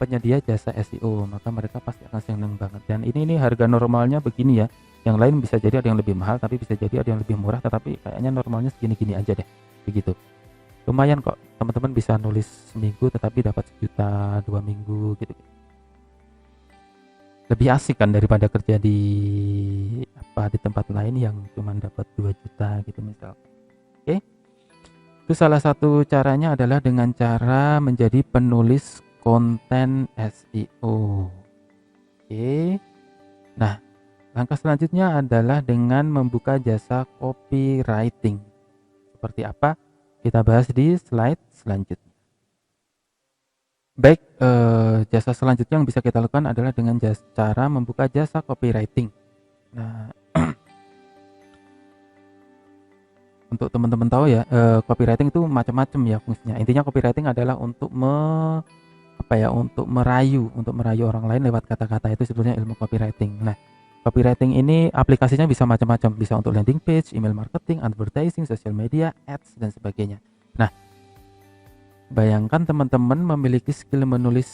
penyedia jasa SEO, maka mereka pasti akan senang banget. Dan ini harga normalnya begini ya. Yang lain bisa jadi ada yang lebih mahal, tapi bisa jadi ada yang lebih murah, tetapi kayaknya normalnya segini-gini aja deh. Begitu. Lumayan kok, teman-teman bisa nulis seminggu tetapi dapat 1 juta 2 minggu gitu. Lebih asik kan daripada kerja di tempat lain yang cuma dapat 2 juta gitu misal. Itu salah satu caranya adalah dengan cara menjadi penulis konten SEO. Oke. Nah, langkah selanjutnya adalah dengan membuka jasa copywriting. Seperti apa? Kita bahas di slide selanjutnya. Baik, jasa selanjutnya yang bisa kita lakukan adalah dengan cara membuka jasa copywriting. Nah, untuk teman-teman tahu ya, copywriting itu macam-macam ya fungsinya. Intinya copywriting adalah untuk untuk merayu orang lain lewat kata-kata, itu sebetulnya ilmu copywriting. Nah, copywriting ini aplikasinya bisa macam-macam, bisa untuk landing page, email marketing, advertising, social media, ads dan sebagainya. Nah, bayangkan teman-teman memiliki skill menulis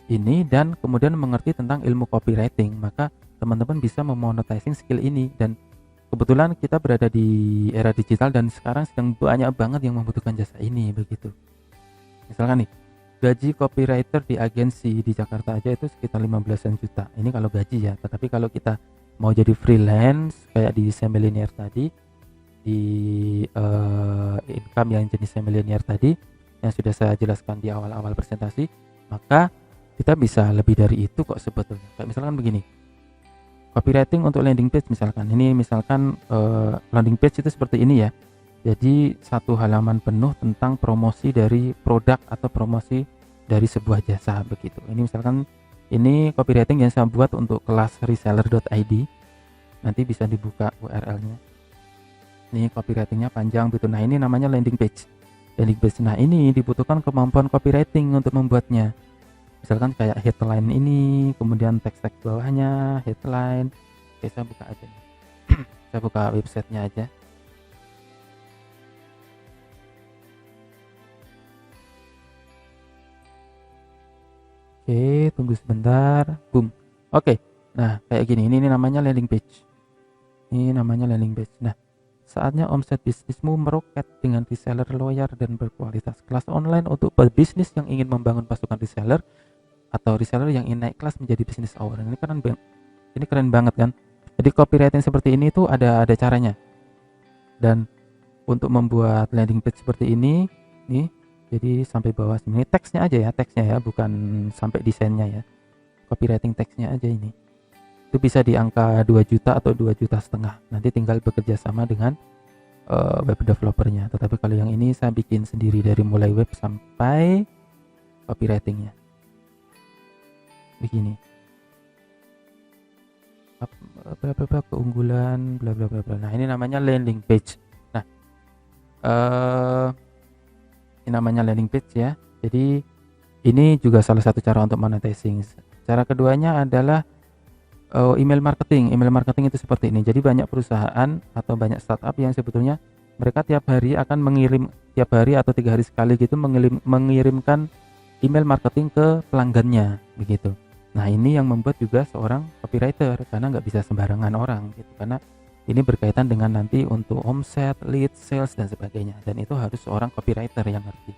ini dan kemudian mengerti tentang ilmu copywriting, maka teman-teman bisa memonetizing skill ini. Dan kebetulan kita berada di era digital dan sekarang sedang banyak banget yang membutuhkan jasa ini begitu. Misalkan nih, gaji copywriter di agensi di Jakarta aja itu sekitar 15-an juta. Ini kalau gaji ya, tetapi kalau kita mau jadi freelance kayak di Semillionaire tadi, di income yang jenis Semillionaire tadi yang sudah saya jelaskan di awal-awal presentasi, maka kita bisa lebih dari itu kok sebetulnya. Kayak misalkan begini, copywriting untuk landing page misalkan. Ini misalkan landing page itu seperti ini ya. Jadi satu halaman penuh tentang promosi dari produk atau promosi dari sebuah jasa begitu. Ini misalkan ini copywriting yang saya buat untuk kelas reseller.id. Nanti bisa dibuka URL-nya. Ini copywritingnya panjang gitu. Nah, ini namanya landing page. Landing page. Nah, ini dibutuhkan kemampuan copywriting untuk membuatnya. Misalkan kayak headline ini, kemudian teks-teks bawahnya, headline. Oke, saya buka aja. Saya buka websitenya aja. Oke, tunggu sebentar. Boom. Oke. Nah, kayak gini. Ini namanya landing page. Ini namanya landing page. Nah, saatnya omset bisnismu meroket dengan reseller loyal dan berkualitas. Kelas online untuk bisnis yang ingin membangun pasukan reseller atau reseller yang ingin naik kelas menjadi business owner. Ini keren banget kan? Jadi copywriting seperti ini tuh ada caranya. Dan untuk membuat landing page seperti ini, nih, jadi sampai bawah sini teksnya aja ya, bukan sampai desainnya ya. Copywriting teksnya aja ini. Itu bisa di angka 2 juta atau 2,5 juta. Nanti tinggal bekerja sama dengan web developernya. Tetapi kalau yang ini saya bikin sendiri dari mulai web sampai copywritingnya. Begini. Berapa keunggulan bla bla bla bla. Nah, ini namanya landing page. Nah, ini namanya landing page ya. Jadi ini juga salah satu cara untuk monetizing. Cara keduanya adalah email marketing. Email marketing itu seperti ini. Jadi banyak perusahaan atau banyak startup yang sebetulnya mereka tiap hari akan mengirim, tiap hari atau 3 hari sekali gitu mengirimkan email marketing ke pelanggannya begitu. Nah, ini yang membuat juga seorang copywriter, karena nggak bisa sembarangan orang gitu, karena ini berkaitan dengan nanti untuk omset, lead, sales dan sebagainya, dan itu harus seorang copywriter yang ngerti.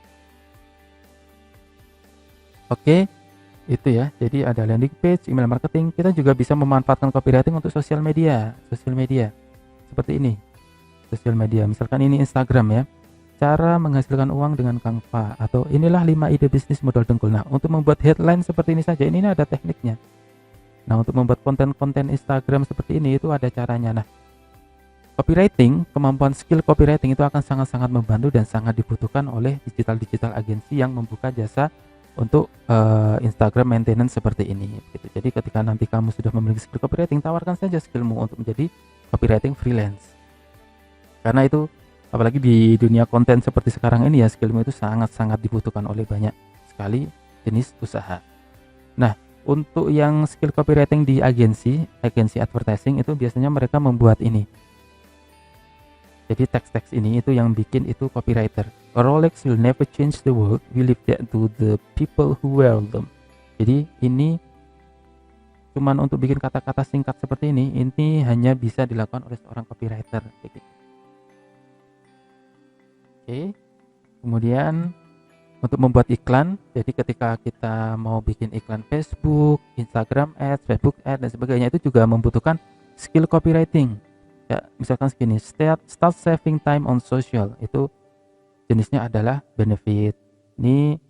Oke, itu ya. Jadi ada landing page, email marketing. Kita juga bisa memanfaatkan copywriting untuk sosial media seperti ini. Sosial media, misalkan ini Instagram ya. Cara menghasilkan uang dengan Canva, atau inilah 5 ide bisnis modal dengkul. Nah, untuk membuat headline seperti ini saja, ini ada tekniknya. Nah, untuk membuat konten-konten Instagram seperti ini itu ada caranya. Nah, copywriting, kemampuan skill copywriting itu akan sangat-sangat membantu dan sangat dibutuhkan oleh digital agensi yang membuka jasa untuk Instagram maintenance seperti ini gitu. Jadi ketika nanti kamu sudah memiliki skill copywriting, tawarkan saja skillmu untuk menjadi copywriting freelance. Karena itu apalagi di dunia konten seperti sekarang ini ya, skillmu itu sangat-sangat dibutuhkan oleh banyak sekali jenis usaha. Nah, untuk yang skill copywriting di agensi advertising itu biasanya mereka membuat ini. Jadi teks-teks ini itu yang bikin itu copywriter. A Rolex will never change the world, we leave that to the people who wear them. Jadi ini cuman untuk bikin kata-kata singkat seperti ini hanya bisa dilakukan oleh seorang copywriter. Oke. Kemudian untuk membuat iklan, jadi ketika kita mau bikin iklan Facebook, Instagram Ads, Facebook Ads dan sebagainya, itu juga membutuhkan skill copywriting. Ya, misalkan segini, start saving time on social, itu jenisnya adalah benefit. Ini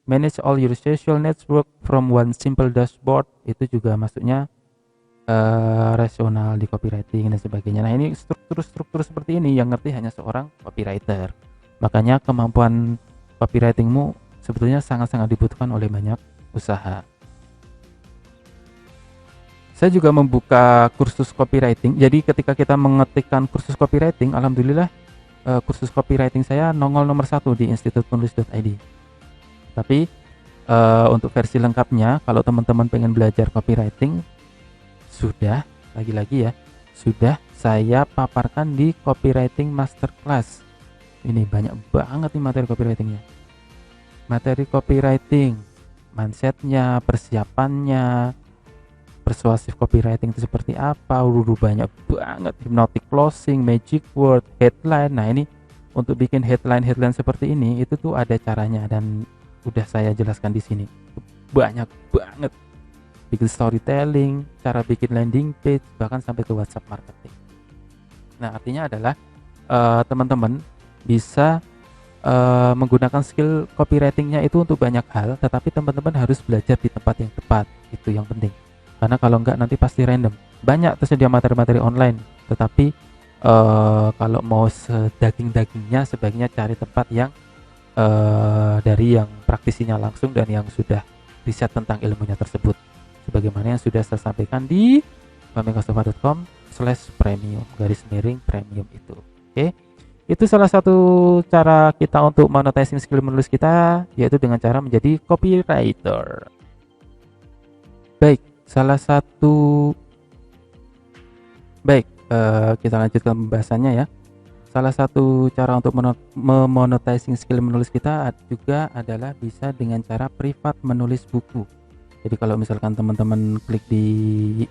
manage all your social network from one simple dashboard, itu juga masuknya rasional di copywriting dan sebagainya. Nah, ini struktur seperti ini yang ngerti hanya seorang copywriter. Makanya kemampuan copywritingmu sebetulnya sangat-sangat dibutuhkan oleh banyak usaha. Saya juga membuka kursus copywriting. Jadi ketika kita mengetikkan kursus copywriting, alhamdulillah kursus copywriting saya nongol nomor 1 di institutpenulis.id. Tapi untuk versi lengkapnya, kalau teman-teman pengen belajar copywriting, sudah saya paparkan di copywriting masterclass. Ini banyak banget nih materi copywritingnya. Materi copywriting, mindsetnya, persiapannya, persuasif copywriting itu seperti apa, banyak banget, hypnotic closing, magic word, headline. Nah, ini untuk bikin headline seperti ini itu tuh ada caranya dan udah saya jelaskan di sini. Banyak banget. Bikin storytelling, cara bikin landing page, bahkan sampai ke WhatsApp marketing. Nah, artinya adalah teman-teman bisa menggunakan skill copywritingnya itu untuk banyak hal, tetapi teman-teman harus belajar di tempat yang tepat. Itu yang penting. Karena kalau enggak nanti pasti random. Banyak tersedia materi-materi online, tetapi kalau mau sedaging-dagingnya sebaiknya cari tempat yang dari yang praktisinya langsung dan yang sudah riset tentang ilmunya tersebut. Sebagaimana yang sudah saya sampaikan di bambengkastoma.com/premium _premium itu. Oke. Itu salah satu cara kita untuk monetizing skill menulis kita, yaitu dengan cara menjadi copywriter. Baik, kita lanjutkan pembahasannya ya. Salah satu cara untuk memonetizing skill menulis kita juga adalah bisa dengan cara privat menulis buku. Jadi kalau misalkan teman-teman klik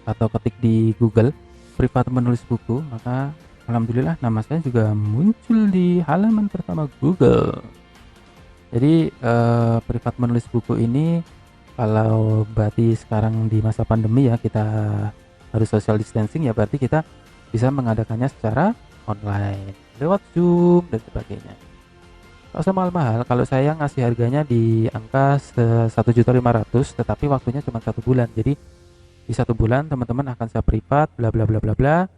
atau ketik di Google privat menulis buku, maka alhamdulillah nama saya juga muncul di halaman pertama Google. Jadi privat menulis buku ini, kalau berarti sekarang di masa pandemi ya, kita harus social distancing ya, berarti kita bisa mengadakannya secara online lewat Zoom dan sebagainya. Kalau usah mahal-mahal, kalau saya ngasih harganya di angka 1.500.000, tetapi waktunya cuma 1 bulan. Jadi di 1 bulan teman-teman akan saya privat bla bla bla bla bla,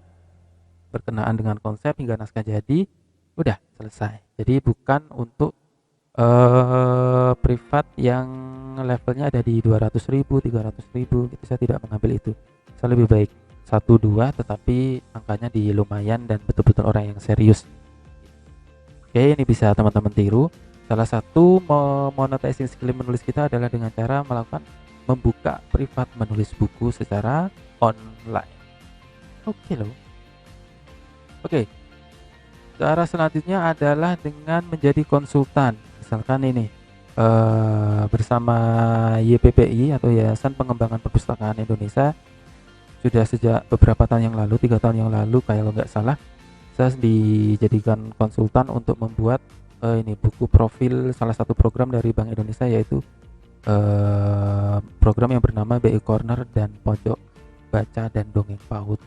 berkenaan dengan konsep hingga naskah jadi, udah selesai. Jadi bukan untuk privat yang levelnya ada di 200.000, 300.000, itu saya tidak mengambil itu. Saya lebih baik 1-2 tetapi angkanya di lumayan dan betul-betul orang yang serius. Oke, ini bisa teman-teman tiru. Salah satu monetizing skill menulis kita adalah dengan cara membuka privat menulis buku secara online. Oke loh. Oke. Cara selanjutnya adalah dengan menjadi konsultan. Misalkan ini bersama YPPI atau Yayasan Pengembangan Perpustakaan Indonesia, sudah sejak beberapa tahun yang lalu, 3 tahun yang lalu kalau nggak salah, saya dijadikan konsultan untuk membuat ini buku profil salah satu program dari Bank Indonesia, yaitu program yang bernama BI Corner dan Pojok Baca dan Dongeng PAUD.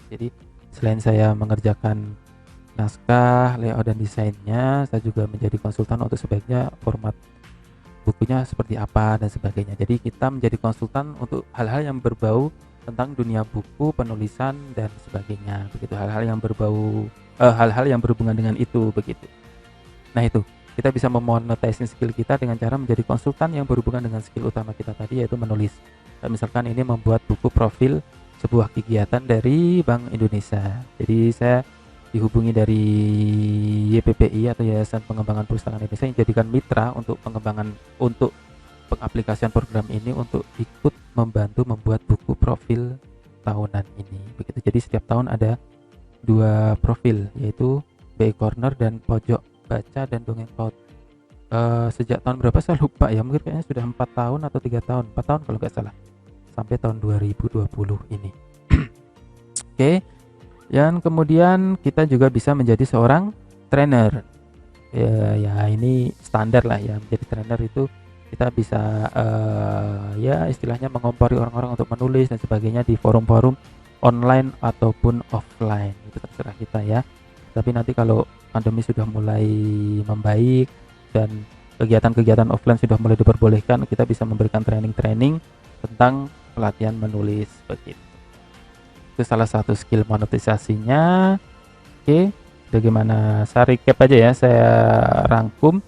Jadi selain saya mengerjakan naskah, layout dan desainnya, saya juga menjadi konsultan untuk sebaiknya format bukunya seperti apa dan sebagainya. Jadi kita menjadi konsultan untuk hal-hal yang berbau tentang dunia buku, penulisan dan sebagainya. Begitu, hal-hal yang berhubungan dengan itu begitu. Nah, itu kita bisa memonetizing skill kita dengan cara menjadi konsultan yang berhubungan dengan skill utama kita tadi, yaitu menulis. Dan misalkan ini membuat buku profil sebuah kegiatan dari Bank Indonesia. Jadi saya dihubungi dari YPPI atau Yayasan Pengembangan Perpustakaan Indonesia yang jadikan mitra untuk pengaplikasian program ini untuk ikut membantu membuat buku profil tahunan ini. Begitu. Jadi setiap tahun ada 2 profil, yaitu BI Corner dan Pojok Baca dan Dongeng PAUD. Sejak tahun berapa saya lupa ya, mungkin kayaknya sudah 4 tahun atau 3 tahun, 4 tahun kalau nggak salah, sampai tahun 2020 ini. Oke. Dan kemudian kita juga bisa menjadi seorang trainer. Ya ini standar lah ya, menjadi trainer itu kita bisa ya istilahnya mengompori orang-orang untuk menulis dan sebagainya di forum-forum online ataupun offline. Itu terserah kita ya. Tapi nanti kalau pandemi sudah mulai membaik dan kegiatan-kegiatan offline sudah mulai diperbolehkan, kita bisa memberikan training-training tentang pelatihan menulis begitu. Itu salah satu skill monetisasinya. Oke, bagaimana saya recap aja ya, saya rangkum.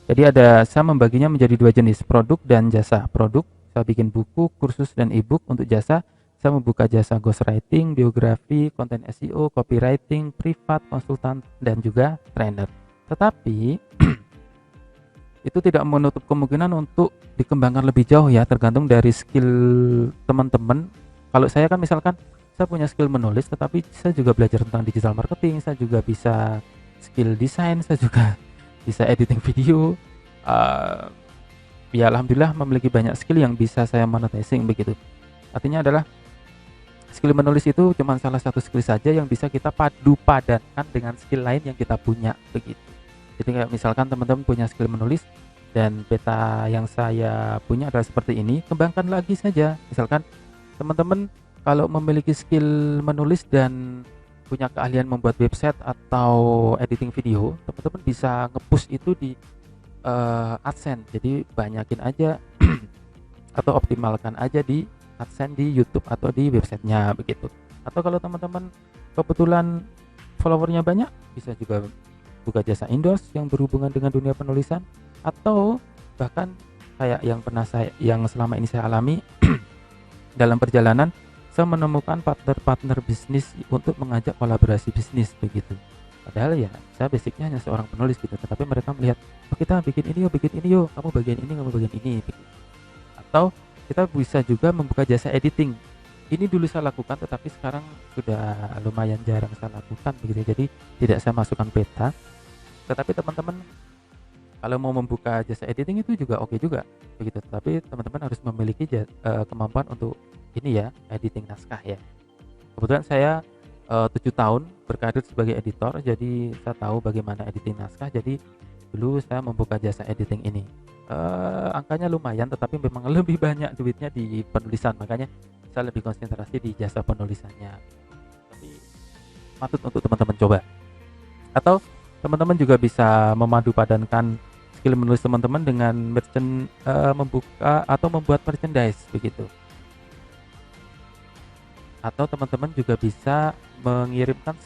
Jadi saya membaginya menjadi dua jenis, produk dan jasa. Produk, saya bikin buku, kursus, dan ebook. Untuk jasa, saya membuka jasa ghostwriting, biografi, konten SEO, copywriting, privat, konsultan, dan juga trainer. Tetapi itu tidak menutup kemungkinan untuk dikembangkan lebih jauh ya, tergantung dari skill teman-teman. Kalau saya kan misalkan saya punya skill menulis, tetapi saya juga belajar tentang digital marketing, saya juga bisa skill desain, saya juga bisa editing video. Ya alhamdulillah memiliki banyak skill yang bisa saya monetizing begitu. Artinya adalah skill menulis itu cuma salah satu skill saja yang bisa kita padu padankan dengan skill lain yang kita punya begitu. Jadi kayak misalkan teman-teman punya skill menulis dan peta yang saya punya adalah seperti ini, kembangkan lagi saja. Misalkan teman-teman kalau memiliki skill menulis dan punya keahlian membuat website atau editing video, teman-teman bisa nge-push itu di AdSense. Jadi banyakin aja atau optimalkan aja di AdSense di YouTube atau di websitenya begitu. Atau kalau teman-teman kebetulan followernya banyak, bisa juga buka jasa endorse yang berhubungan dengan dunia penulisan, atau bahkan kayak yang selama ini saya alami dalam perjalanan, saya menemukan partner-partner bisnis untuk mengajak kolaborasi bisnis begitu. Padahal ya saya basicnya hanya seorang penulis gitu, tetapi mereka melihat, oh kita bikin ini yuk, kamu bagian ini, kamu bagian ini begitu. Atau kita bisa juga membuka jasa editing. Ini dulu saya lakukan, tetapi sekarang sudah lumayan jarang saya lakukan begitu. Jadi tidak saya masukkan peta. Tetapi teman-teman kalau mau membuka jasa editing itu juga oke juga begitu. Tetapi teman-teman harus memiliki kemampuan untuk ini ya, editing naskah ya. Kebetulan saya 7 tahun berkarir sebagai editor, jadi saya tahu bagaimana editing naskah. Jadi dulu saya membuka jasa editing ini. Angkanya lumayan, tetapi memang lebih banyak duitnya di penulisan, makanya saya lebih konsentrasi di jasa penulisannya. Tapi patut untuk teman-teman coba. Atau teman-teman juga bisa memadu padankan skill menulis teman-teman dengan membuka atau membuat merchandise begitu. Atau teman-teman juga bisa mengirimkan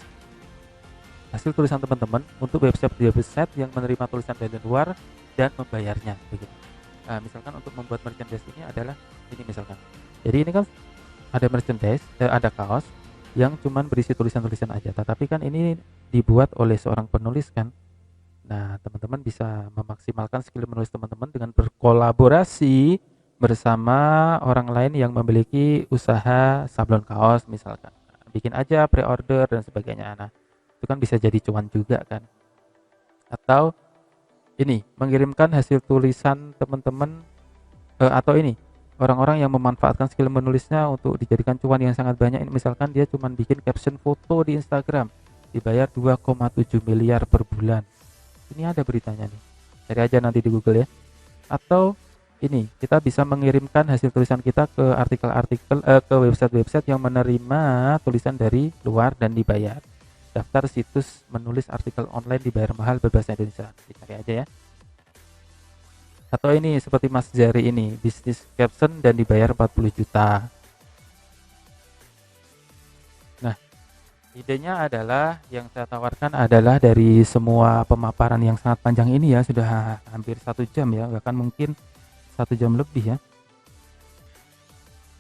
hasil tulisan teman-teman untuk website yang menerima tulisan dari luar dan membayarnya begitu. Misalkan untuk membuat merchandise ini adalah ini misalkan. Jadi ini kan ada merchandise, ada kaos yang cuman berisi tulisan-tulisan aja, tetapi kan ini dibuat oleh seorang penulis kan. Nah, teman-teman bisa memaksimalkan skill menulis teman-teman dengan berkolaborasi bersama orang lain yang memiliki usaha sablon kaos misalkan. Bikin aja pre-order dan sebagainya. Nah, itu kan bisa jadi cuan juga kan. Atau ini mengirimkan hasil tulisan teman-teman atau ini orang-orang yang memanfaatkan skill menulisnya untuk dijadikan cuan yang sangat banyak. Ini misalkan dia cuma bikin caption foto di Instagram, dibayar 2,7 miliar per bulan. Ini ada beritanya nih, cari aja nanti di Google ya. Atau ini kita bisa mengirimkan hasil tulisan kita ke artikel-artikel ke website-website yang menerima tulisan dari luar dan dibayar. Daftar situs menulis artikel online dibayar mahal berbahasa Indonesia, dicari aja ya. Atau ini seperti Mas Jari ini, bisnis caption dan dibayar 40 juta. Nah, idenya adalah yang saya tawarkan adalah dari semua pemaparan yang sangat panjang ini ya, sudah hampir 1 jam ya, bahkan mungkin 1 jam lebih ya.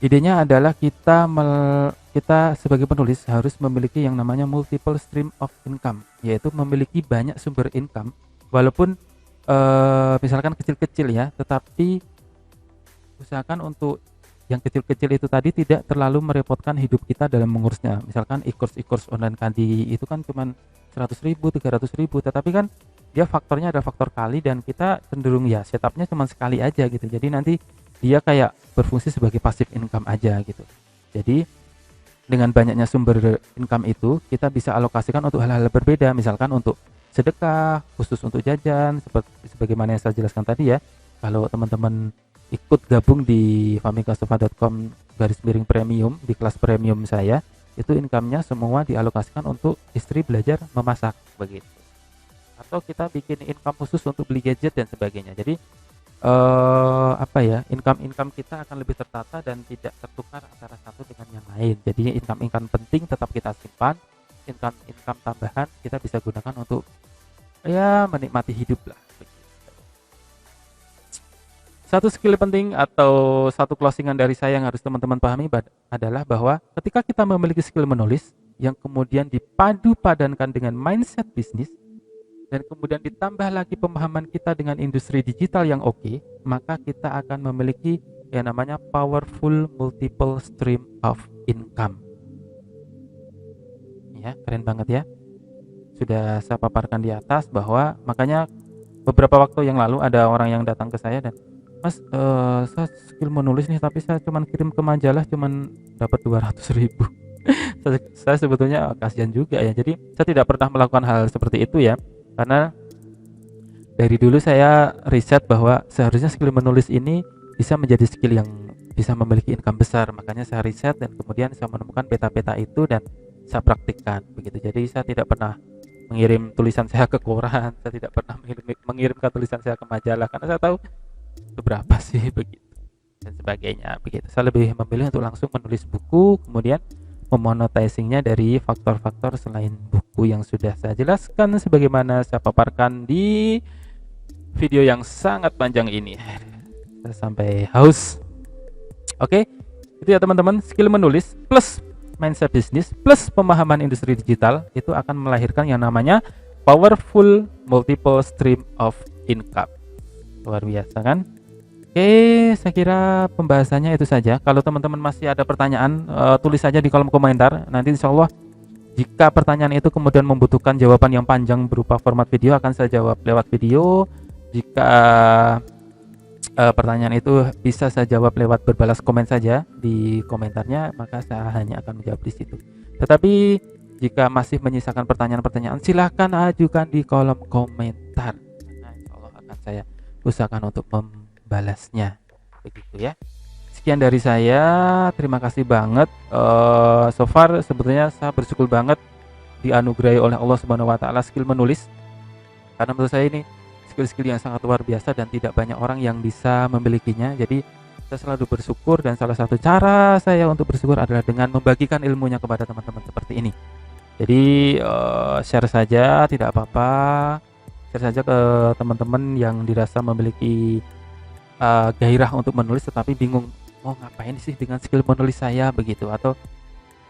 Idenya adalah kita sebagai penulis harus memiliki yang namanya multiple stream of income, yaitu memiliki banyak sumber income, walaupun misalkan kecil-kecil ya, tetapi usahakan untuk yang kecil-kecil itu tadi tidak terlalu merepotkan hidup kita dalam mengurusnya. Misalkan e-course online tadi itu kan cuman 100.000, 300.000, tetapi kan dia faktornya ada faktor kali dan kita cenderung ya setupnya cuma sekali aja gitu. Jadi nanti dia kayak berfungsi sebagai passive income aja gitu. Jadi dengan banyaknya sumber income itu kita bisa alokasikan untuk hal-hal berbeda, misalkan untuk sedekah, khusus untuk jajan, sebagaimana yang saya jelaskan tadi ya. Kalau teman-teman ikut gabung di famikasofa.com/premium di kelas premium saya, itu income-nya semua dialokasikan untuk istri belajar memasak begitu. atau kita bikin income khusus untuk beli gadget dan sebagainya. Jadi income kita akan lebih tertata dan tidak tertukar antara satu dengan yang lain. Jadi income penting tetap kita simpan, income tambahan kita bisa gunakan untuk ya menikmati hidup lah. Satu skill penting atau satu closingan dari saya yang harus teman-teman pahami adalah bahwa ketika kita memiliki skill menulis yang kemudian dipadu padankan dengan mindset bisnis dan kemudian ditambah lagi pemahaman kita dengan industri digital yang oke, maka kita akan memiliki yang namanya powerful multiple stream of income. Ya, keren banget ya. Sudah saya paparkan di atas bahwa makanya beberapa waktu yang lalu ada orang yang datang ke saya dan Mas, saya skill menulis nih tapi saya cuman kirim ke majalah cuman dapat 200.000. Saya sebetulnya kasihan juga ya. Jadi saya tidak pernah melakukan hal seperti itu ya. Karena dari dulu saya riset bahwa seharusnya skill menulis ini bisa menjadi skill yang bisa memiliki income besar. Makanya saya riset dan kemudian saya menemukan peta-peta itu dan saya praktikkan begitu. Jadi saya tidak pernah mengirim tulisan saya ke koran, saya tidak pernah mengirimkan tulisan saya ke majalah karena saya tahu seberapa sih begitu dan sebagainya begitu. Saya lebih memilih untuk langsung menulis buku, kemudian memonetizingnya dari faktor-faktor selain buku yang sudah saya jelaskan sebagaimana saya paparkan di video yang sangat panjang ini. Saya sampai haus. Oke, itu ya teman-teman, skill menulis plus mindset bisnis plus pemahaman industri digital itu akan melahirkan yang namanya powerful multiple stream of income. Luar biasa kan? Oke, saya kira pembahasannya itu saja. Kalau teman-teman masih ada pertanyaan, tulis saja di kolom komentar. Nanti insya Allah jika pertanyaan itu kemudian membutuhkan jawaban yang panjang berupa format video, akan saya jawab lewat video. Jika pertanyaan itu bisa saya jawab lewat berbalas komen saja di komentarnya, maka saya hanya akan menjawab di situ. Tetapi jika masih menyisakan pertanyaan-pertanyaan, silahkan ajukan di kolom komentar. Nah, insya Allah akan saya usahakan untuk membalasnya begitu ya. Sekian dari saya, terima kasih banget. So far sebetulnya saya bersyukur banget dianugerahi oleh Allah Subhanahu wa taala skill menulis, karena menurut saya ini skill-skill yang sangat luar biasa dan tidak banyak orang yang bisa memilikinya. Jadi saya selalu bersyukur dan salah satu cara saya untuk bersyukur adalah dengan membagikan ilmunya kepada teman-teman seperti ini. Jadi share saja, tidak apa-apa. Share saja ke teman-teman yang dirasa memiliki gairah untuk menulis tetapi bingung mau ngapain sih dengan skill menulis saya begitu. Atau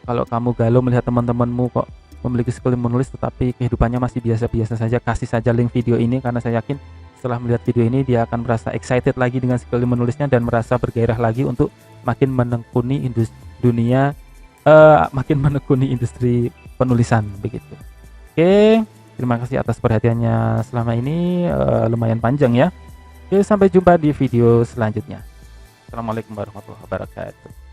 kalau kamu galau melihat teman-temanmu kok memiliki skill menulis tetapi kehidupannya masih biasa-biasa saja, kasih saja link video ini karena saya yakin setelah melihat video ini dia akan merasa excited lagi dengan skill menulisnya dan merasa bergairah lagi untuk makin menekuni industri penulisan begitu. Oke, terima kasih atas perhatiannya selama ini, lumayan panjang ya. Oke, sampai jumpa di video selanjutnya. Assalamualaikum warahmatullahi wabarakatuh.